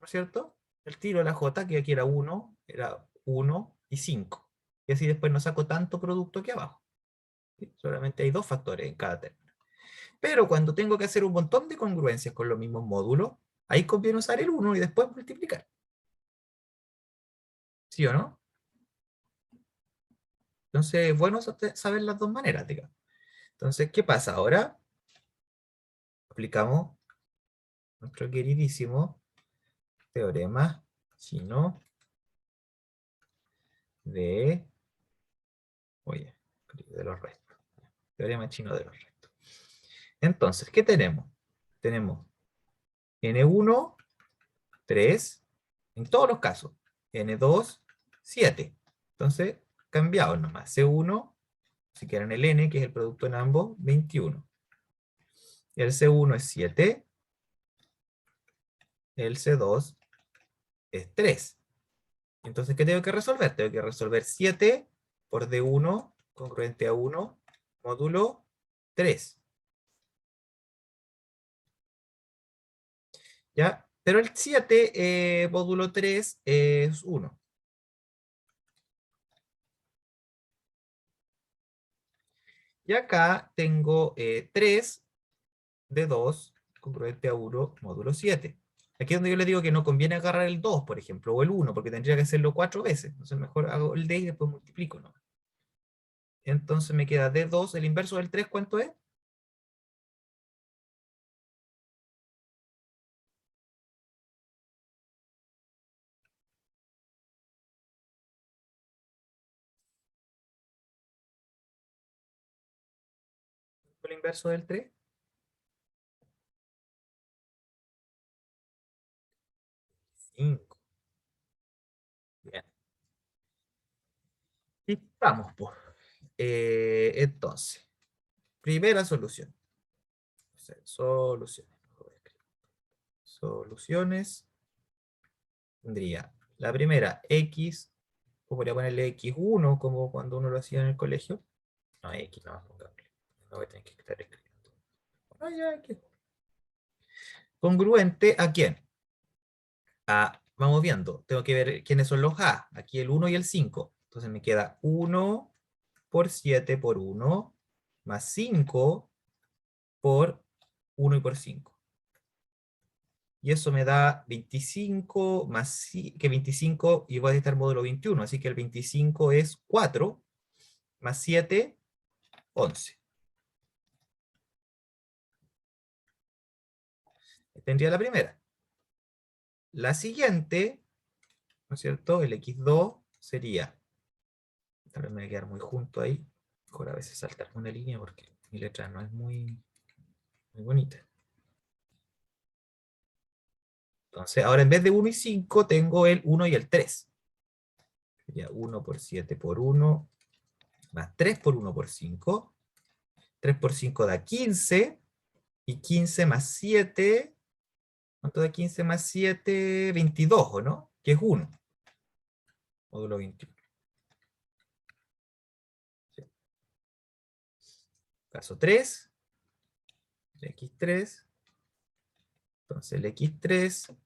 A: ¿no es cierto? El tiro de la J, que aquí era 1 y 5. Y así después no saco tanto producto aquí abajo. ¿Sí? Solamente hay dos factores en cada término. Pero cuando tengo que hacer un montón de congruencias con los mismos módulos, ahí conviene usar el 1 y después multiplicar. ¿Sí o no? Entonces, bueno, saber las dos maneras, digamos. Entonces, ¿qué pasa? Ahora aplicamos nuestro queridísimo teorema chino de, oye, de los restos. Teorema chino de los restos. Entonces, ¿qué tenemos? Tenemos N1, 3, en todos los casos. N2, 7. Entonces, cambiados nomás. C1, si quieren el N, que es el producto en ambos, 21. El C1 es 7. El C2 es 3. Entonces, ¿qué tengo que resolver? Tengo que resolver 7 por D1 congruente a 1 módulo 3. ¿Ya? Pero el 7 módulo 3 es 1. Y acá tengo 3 de 2 congruente a 1 módulo 7. Aquí es donde yo le digo que no conviene agarrar el 2, por ejemplo, o el 1, porque tendría que hacerlo 4 veces. Entonces mejor hago el D y después multiplico, ¿no? Entonces me queda D2, el inverso del 3, ¿cuánto es? El inverso del 3. 5. Bien. Y vamos, pues. Entonces, primera solución. O sea, soluciones. Soluciones. Tendría la primera, x, o podría ponerle x1, como cuando uno lo hacía en el colegio. No, x no, pongámosle. No voy a tener que estar escribiendo. Ah, ya, aquí. Congruente ¿a quién? Vamos viendo, tengo que ver quiénes son los A. Aquí el 1 y el 5. Entonces me queda 1 por 7 por 1, más 5 por 1 y por 5. Y eso me da 25 más que 25, y voy a estar módulo 21. Así que el 25 es 4, más 7, 11. Tendría la primera. La siguiente, ¿no es cierto? El x2 sería, tal vez me voy a quedar muy junto ahí, mejor a veces saltarme una línea porque mi letra no es muy bonita. Entonces, ahora en vez de 1 y 5, tengo el 1 y el 3. Sería 1 por 7 por 1, más 3 por 1 por 5. 3 por 5 da 15, y 15 más 7, ¿cuánto da 15 más 7? 22, ¿o no? Que es 1. Módulo 21. Sí. Caso 3, el x3. Entonces el x3,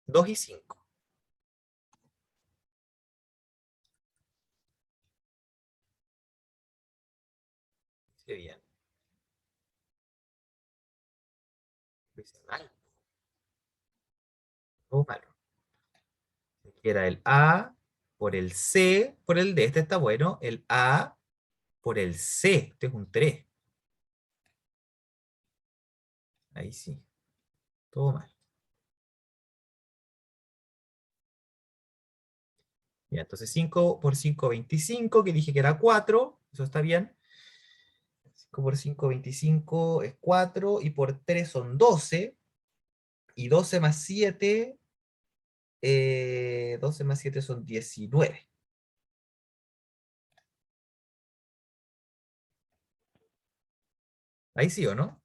A: 2 y 5. Sí, bien. Lo hice mal. Todo malo. Era el A por el C por el D. Este está bueno. El A por el C. Este es un 3. Ahí sí. Todo mal. Ya, entonces 5 por 5, 25, que dije que era 4. Eso está bien. 5 por 5, 25 es 4. Y por 3 son 12. Y 12 más 7, 12 más 7 son 19. Ahí sí, ¿o no?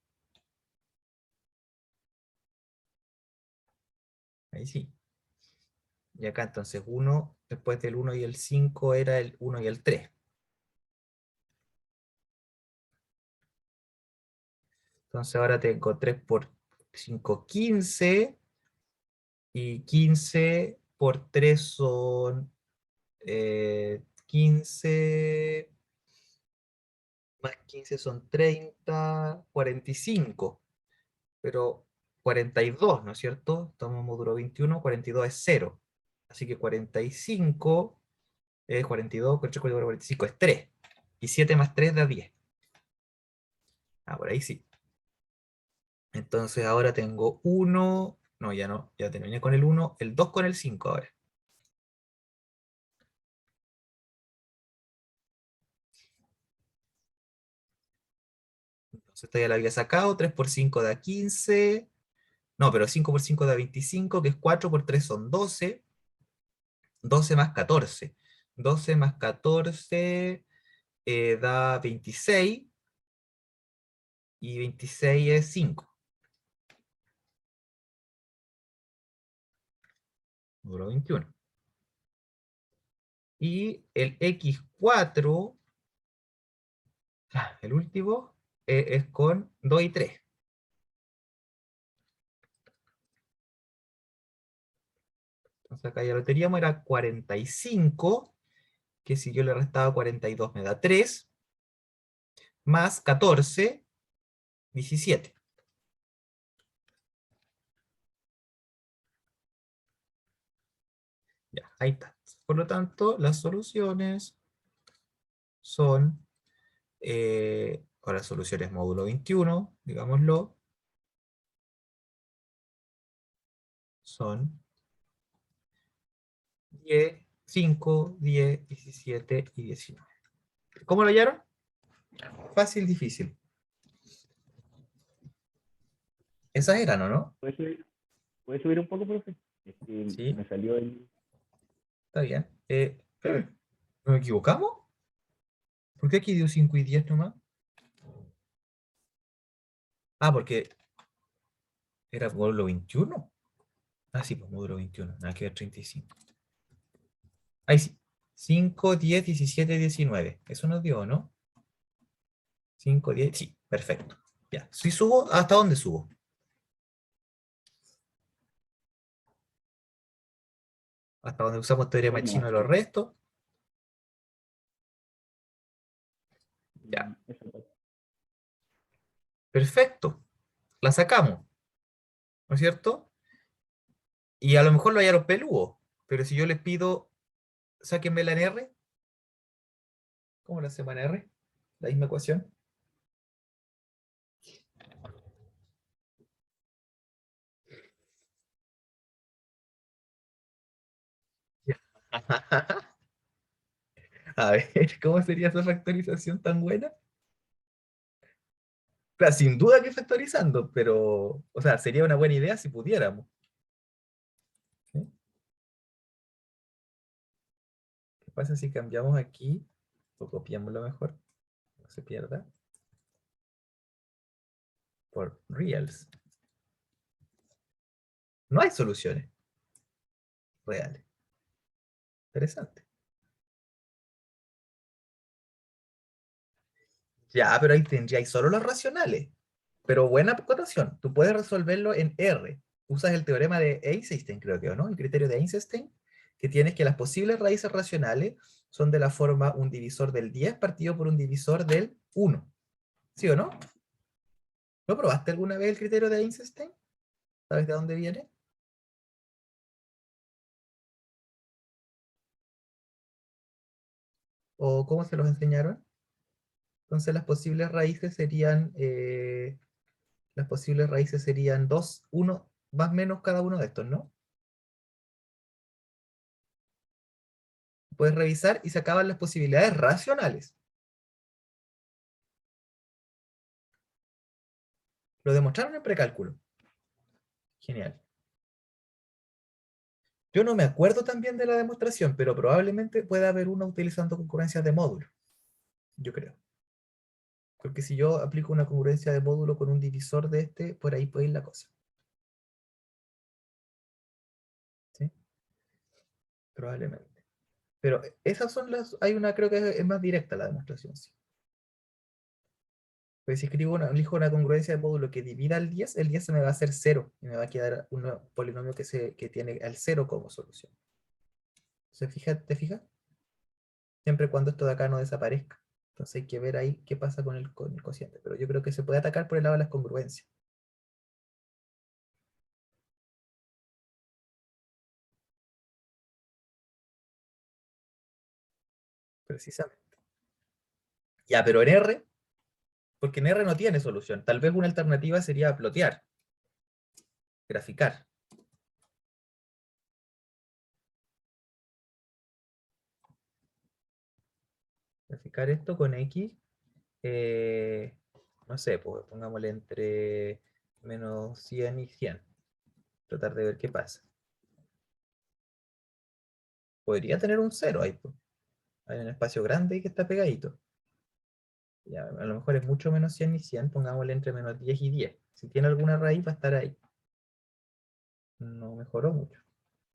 A: Ahí sí. Y acá entonces 1, después del 1 y el 5 era el 1 y el 3. Entonces ahora tengo 3 por 5, 15. Y 15 por 3 son 15. Más 15 son 30, 45. Pero 42, ¿no es cierto? Estamos en módulo 21, 42 es 0. Así que 45 es 42, 44, 45 es 3. Y 7 más 3 da 10. Por ahí sí. Entonces ahora tengo 1, no, ya no, ya terminé con el 1, el 2 con el 5 ahora. Entonces esto ya lo había sacado, 3 por 5 da 15, no, pero 5 por 5 da 25, que es 4 por 3 son 12, 12 más 14. 12 más 14 da 26, y 26 es 5. Número 21. Y el x4, el último, es con 2 y 3. Entonces acá ya lo teníamos, era 45, que si yo le restaba 42 me da 3, más 14, 17. Ya, ahí está. Por lo tanto, las soluciones son, ahora soluciones módulo 21, digámoslo, son 10, 5, 10, 17 y 19. ¿Cómo lo hallaron? Fácil, difícil. Esas eran, ¿o no?
B: ¿Puede subir un poco, profe? Es que
A: Sí,
B: me salió el...
A: está bien. ¿Nos equivocamos? ¿Por qué aquí dio 5 y 10 nomás? Ah, porque era módulo 21. Ah, sí, pues módulo 21. Nada que ver 35. Ahí sí. 5, 10, 17, 19. Eso nos dio, ¿no? 5, 10. Sí, perfecto. Ya. Si subo, ¿hasta dónde subo? Hasta donde usamos teorema
B: Ahí no
A: chino de
B: más.
A: los restos. Ya.
B: Esa parte.
A: Perfecto. La sacamos, ¿no es cierto? Y a lo mejor lo hallaron peludo. Pero si yo les pido, sáquenme la en R. ¿Cómo lo hacemos en R? La misma ecuación. A ver, ¿cómo sería esa factorización tan buena? O sea, sin duda que factorizando, pero, o sea, sería una buena idea si pudiéramos. ¿Sí? ¿Qué pasa si cambiamos aquí o copiamos lo mejor? No se pierda. Por reals. No hay soluciones reales. Interesante. Ya, pero ahí tendríais solo los racionales. Pero buena cotación. Tú puedes resolverlo en R. Usas el teorema de Eisenstein, creo que, ¿o no? El criterio de Eisenstein, que tienes que las posibles raíces racionales son de la forma un divisor del 10 partido por un divisor del 1. ¿Sí o no? ¿No probaste alguna vez el criterio de Eisenstein? ¿Sabes de dónde viene? ¿O cómo se los enseñaron? Entonces las posibles raíces serían 2, 1, más o menos cada uno de estos, ¿no? Puedes revisar y se acaban las posibilidades racionales. Lo demostraron en precálculo. Genial. Yo no me acuerdo también de la demostración, pero probablemente pueda haber una utilizando concurrencias de módulo. Yo creo. Porque si yo aplico una congruencia de módulo con un divisor de este, por ahí puede ir la cosa. ¿Sí? Probablemente. Pero esas son las... Hay una, creo que es más directa la demostración, sí. Pues si elijo una congruencia de módulo que divida el 10 se me va a hacer 0. Y me va a quedar un polinomio que tiene al 0 como solución. ¿Te fijas? Siempre cuando esto de acá no desaparezca. Entonces hay que ver ahí qué pasa con el cociente. Pero yo creo que se puede atacar por el lado de las congruencias. Precisamente. Ya, pero en R, porque en R no tiene solución. Tal vez una alternativa sería plotear, graficar. Graficar esto con X, eh, no sé, pues pongámosle entre menos 100 y 100. Tratar de ver qué pasa. Podría tener un 0 ahí, pues. Hay un espacio grande y que está pegadito. Ya, a lo mejor es mucho menos 100 y 100, pongámosle entre menos 10 y 10. Si tiene alguna raíz va a estar ahí. No mejoró mucho.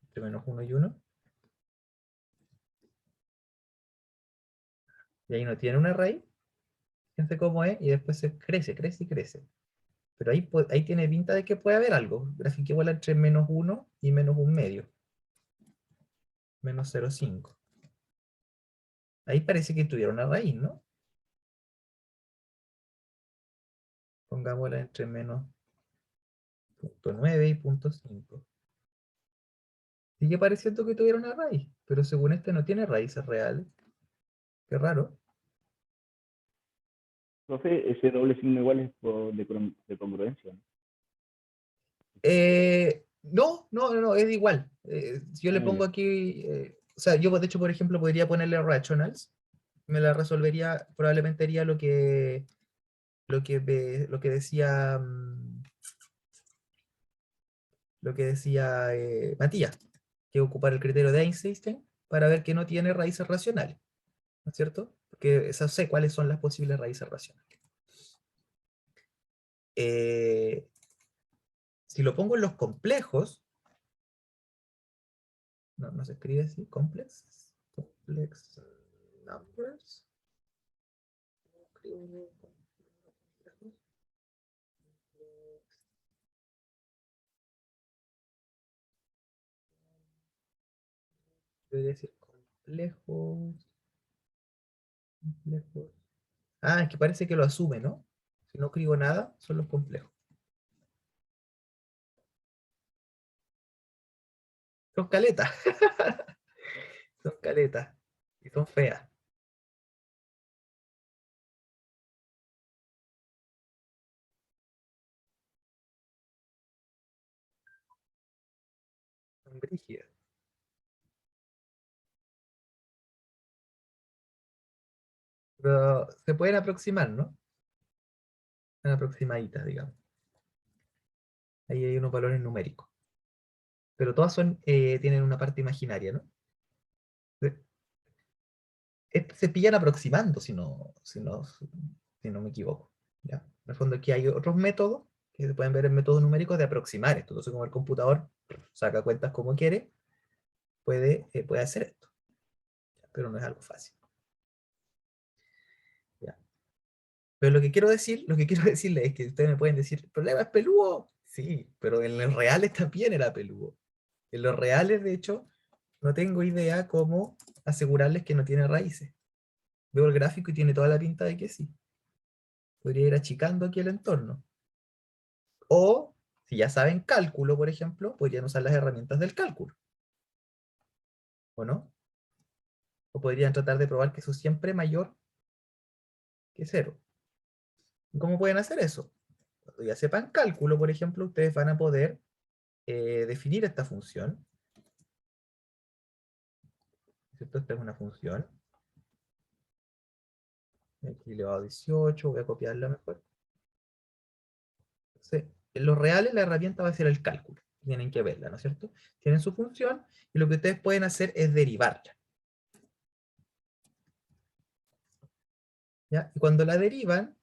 A: Entre menos 1 y 1. Y ahí no tiene una raíz. Fíjense cómo es. Y después se crece, crece y crece. Pero ahí tiene pinta de que puede haber algo. Grafiqué igual entre menos 1 y menos 1 medio. Menos 0,5. Ahí parece que tuviera una raíz, ¿no? Pongámosla entre menos 0,9 y 0,5. Sigue pareciendo que tuviera una raíz, pero según este no tiene raíces reales. Qué raro.
B: Profe, ese doble signo igual es de congruencia, ¿no?
A: No, es igual. Si yo le
B: Ah,
A: pongo
B: ya.
A: aquí, o sea, yo de hecho, por ejemplo, podría ponerle rationals, me la resolvería, probablemente haría lo que decía, Matías, que ocupar el criterio de Einstein para ver que no tiene raíces racionales, ¿no es cierto? porque esa sé cuáles son las posibles raíces racionales. Si lo pongo en los complejos, no se escribe así, complex numbers. Debería decir complejos. Ah, es que parece que lo asume, ¿no? Si no escribo nada, son los complejos. Son caletas. Son caletas. Y son feas. Son brígidas. Pero se pueden aproximar, ¿no? Son aproximaditas, digamos. Ahí hay unos valores numéricos. Pero todas tienen una parte imaginaria, ¿no? Se pillan aproximando, si no me equivoco. ¿Ya? En el fondo aquí hay otros métodos, que se pueden ver en métodos numéricos de aproximar esto. Entonces, como el computador saca cuentas como quiere, puede hacer esto. Pero no es algo fácil. ¿Ya? Pero lo que quiero decirles es que ustedes me pueden decir, ¿el problema es peludo? Sí, pero en los reales también era peludo. En los reales, de hecho, no tengo idea cómo asegurarles que no tiene raíces. Veo el gráfico y tiene toda la pinta de que sí. Podría ir achicando aquí el entorno. O, si ya saben cálculo, por ejemplo, podrían usar las herramientas del cálculo. ¿O no? O podrían tratar de probar que eso es siempre mayor que cero. ¿Cómo pueden hacer eso? Cuando ya sepan cálculo, por ejemplo, ustedes van a poder definir esta función. ¿Cierto? Esta es una función. Aquí elevado a 18, voy a copiarla mejor. Entonces, en los reales la herramienta va a ser el cálculo. Tienen que verla, ¿no es cierto? Tienen su función y lo que ustedes pueden hacer es derivarla. ¿Ya? Y cuando la derivan,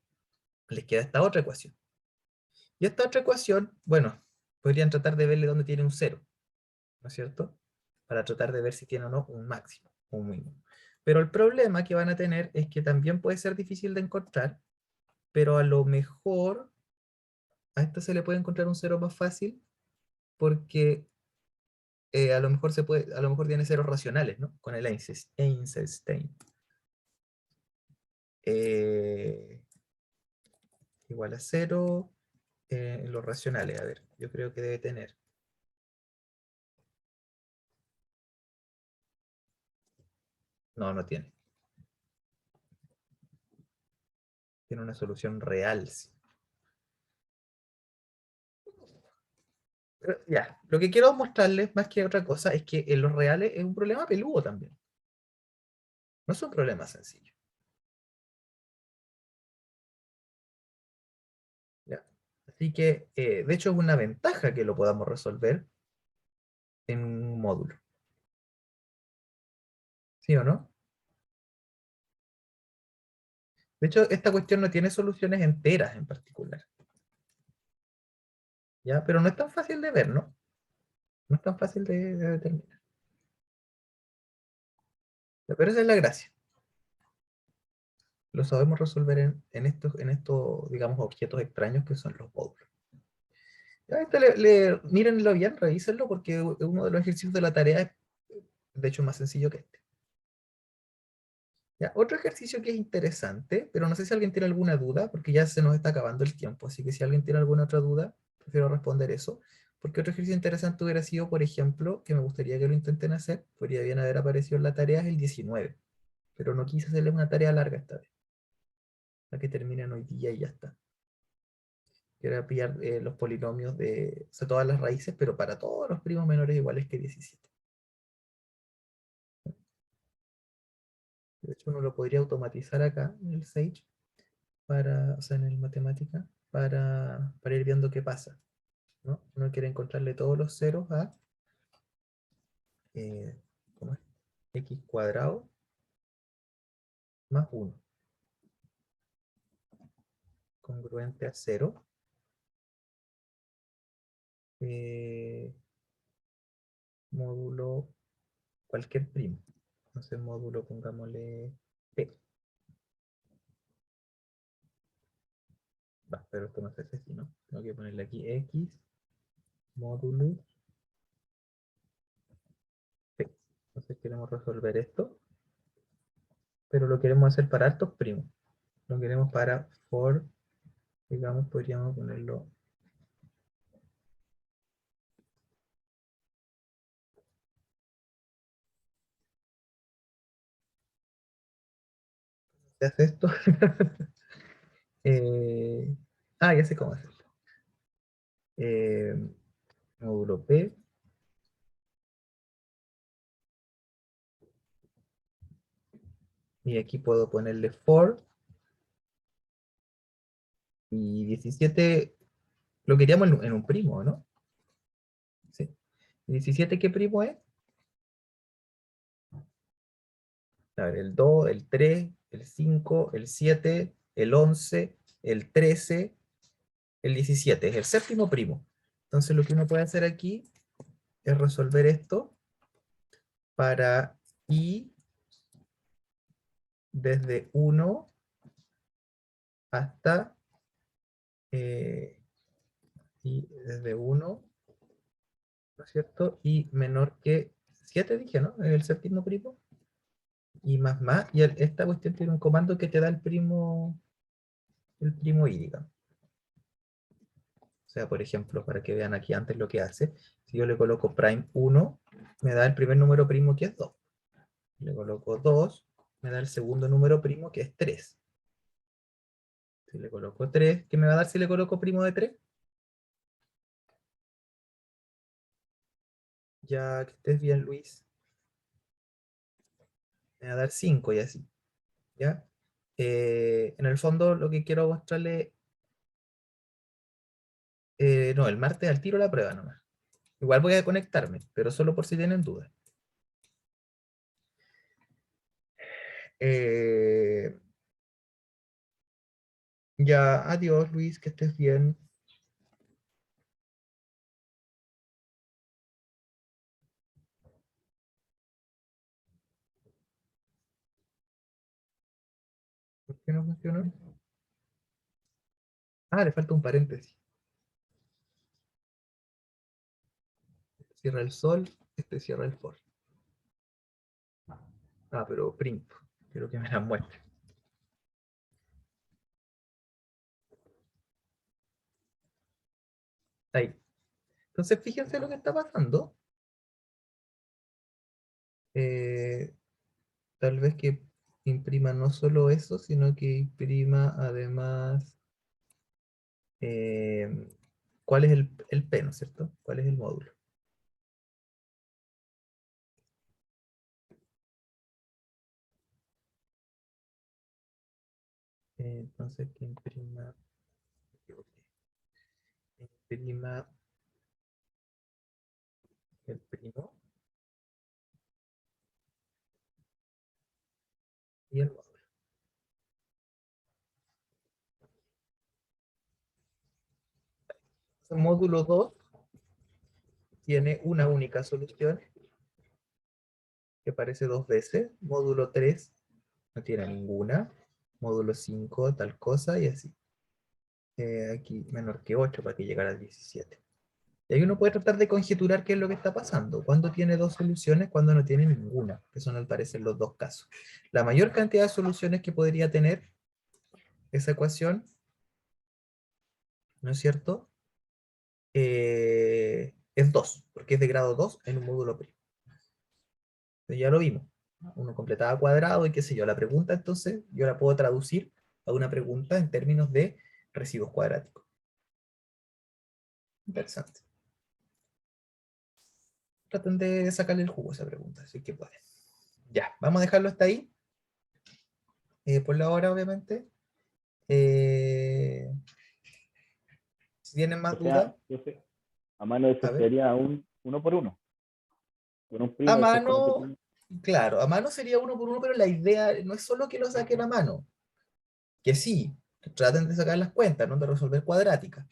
A: les queda esta otra ecuación. Y esta otra ecuación, bueno, podrían tratar de verle dónde tiene un cero, ¿no es cierto? Para tratar de ver si tiene o no un máximo o un mínimo. Pero el problema que van a tener es que también puede ser difícil de encontrar, pero a lo mejor a esta se le puede encontrar un cero más fácil porque a lo mejor a lo mejor tiene ceros racionales, ¿no? Con el Einstein. Eh, igual a cero en los racionales, a ver, yo creo que debe tener. No, no tiene. Tiene una solución real. Sí. Pero ya, lo que quiero mostrarles más que otra cosa es que en los reales es un problema peludo también. No es un problema sencillo. ¿Ya? Así que, de hecho, es una ventaja que lo podamos resolver en un módulo. ¿Sí o no? De hecho, esta cuestión no tiene soluciones enteras en particular. ¿Ya? Pero no es tan fácil de ver, ¿no? No es tan fácil de determinar. Pero esa es la gracia. Lo sabemos resolver en estos, digamos, objetos extraños que son los módulos. Ya, mírenlo bien, revísenlo, porque uno de los ejercicios de la tarea es, de hecho, más sencillo que este. Ya, otro ejercicio que es interesante, pero no sé si alguien tiene alguna duda, porque ya se nos está acabando el tiempo, así que si alguien tiene alguna otra duda, prefiero responder eso, porque otro ejercicio interesante hubiera sido, por ejemplo, que me gustaría que lo intenten hacer, podría bien haber aparecido en la tarea, es el 19, pero no quise hacerle una tarea larga esta vez, la que terminen hoy día y ya está. Que era pillar los polinomios o sea, todas las raíces, pero para todos los primos menores iguales que 17. De hecho, uno lo podría automatizar acá en el Sage, o sea, en el matemática, para ir viendo qué pasa, ¿no? Uno quiere encontrarle todos los ceros a ¿cómo es? X cuadrado más 1. Congruente a 0. Módulo cualquier primo. Entonces módulo, pongámosle P. Va, pero esto no se hace así, ¿no? Tengo que ponerle aquí X, módulo P. Entonces queremos resolver esto, pero lo queremos hacer para altos primos. Lo queremos para for, digamos, podríamos ponerlo. ¿Se hace esto? Ya sé cómo hacerlo. Módulo P. Y aquí puedo ponerle for. Y 17 lo queríamos en un primo, ¿no? Sí. ¿17 qué primo es? A ver, el 2, el 3, el 5, el 7, el 11, el 13, el 17. Es el séptimo primo. Entonces lo que uno puede hacer aquí es resolver esto para i desde 1 hasta i desde 1, ¿no es cierto? Y menor que 7, dije, ¿no? Es el séptimo primo. Y más, y esta cuestión tiene un comando que te da el primo i, digamos. O sea, por ejemplo, para que vean aquí antes lo que hace, si yo le coloco prime 1, me da el primer número primo que es 2. Le coloco 2, me da el segundo número primo que es 3. Si le coloco 3, ¿qué me va a dar si le coloco primo de 3? Ya que estés bien, Luis. Me va a dar 5 y así. ¿Ya? En el fondo lo que quiero mostrarle... no, el martes al tiro la prueba nomás. Igual voy a conectarme, pero solo por si tienen dudas. Ya, adiós Luis, que estés bien. ¿Por qué no funcionó? Le falta un paréntesis. Cierra el sol, este cierra el for. Pero print. Quiero que me la muestre. Ahí. Entonces, fíjense lo que está pasando. Eh, Tal vez que imprima no solo eso, sino que imprima además cuál es el P, ¿no es cierto? ¿Cuál es el módulo? Entonces, que imprima el primo y el módulo. El módulo 2 tiene una única solución que aparece 2 veces. Módulo 3 no tiene ninguna. Módulo 5 tal cosa y así. Aquí menor que 8 para que llegara a 17. Y ahí uno puede tratar de conjeturar qué es lo que está pasando. Cuando tiene dos soluciones, cuando no tiene ninguna, que son al parecer los dos casos. La mayor cantidad de soluciones que podría tener esa ecuación, ¿no es cierto? Es 2, porque es de grado 2 en un módulo primo. Entonces ya lo vimos. Uno completaba cuadrado y qué sé yo. La pregunta entonces yo la puedo traducir a una pregunta en términos de residuos cuadráticos. Interesante. Traten de sacarle el jugo a esa pregunta, si es que pueden. Ya, vamos a dejarlo hasta ahí. Por la hora, obviamente. Si tienen más
B: O
A: dudas,
B: sea, a mano eso
A: a ver.
B: sería un 1 por 1. Con un
A: A
B: primo, después con otro
A: mano,
B: primo.
A: Claro, a mano sería 1 por 1, pero la idea no es solo que lo saquen a mano, que sí, que traten de sacar las cuentas, no de resolver cuadráticas,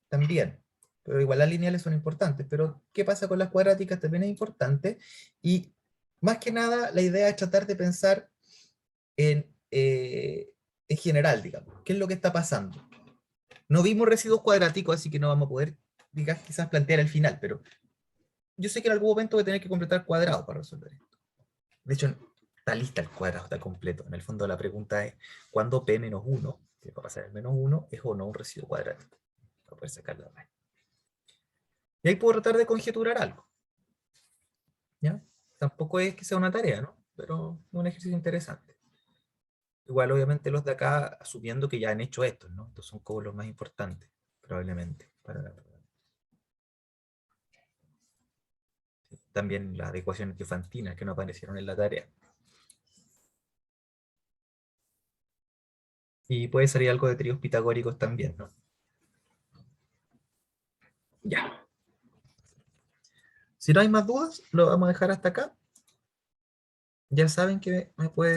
A: también. Pero igual las lineales son importantes, pero ¿qué pasa con las cuadráticas? También es importante, y más que nada la idea es tratar de pensar en general, digamos, qué es lo que está pasando. No vimos residuos cuadráticos, así que no vamos a poder, digamos, quizás plantear el final, pero yo sé que en algún momento voy a tener que completar cuadrados para resolver esto. De hecho, está lista el cuadrado, está completo. En el fondo la pregunta es, ¿cuándo P menos 1, que va a pasar el menos 1, es o no un residuo cuadrático? Para poder sacar la raíz. Y ahí puedo tratar de conjeturar algo. ¿Ya? Tampoco es que sea una tarea, ¿no? Pero es un ejercicio interesante. Igual, obviamente, los de acá, asumiendo que ya han hecho esto, ¿no? Estos son como los más importantes, probablemente, para la prueba. También las ecuaciones de Fantina que no aparecieron en la tarea. Y puede salir algo de tríos pitagóricos también, ¿no? Ya. Si no hay más dudas, lo vamos a dejar hasta acá. Ya saben que me pueden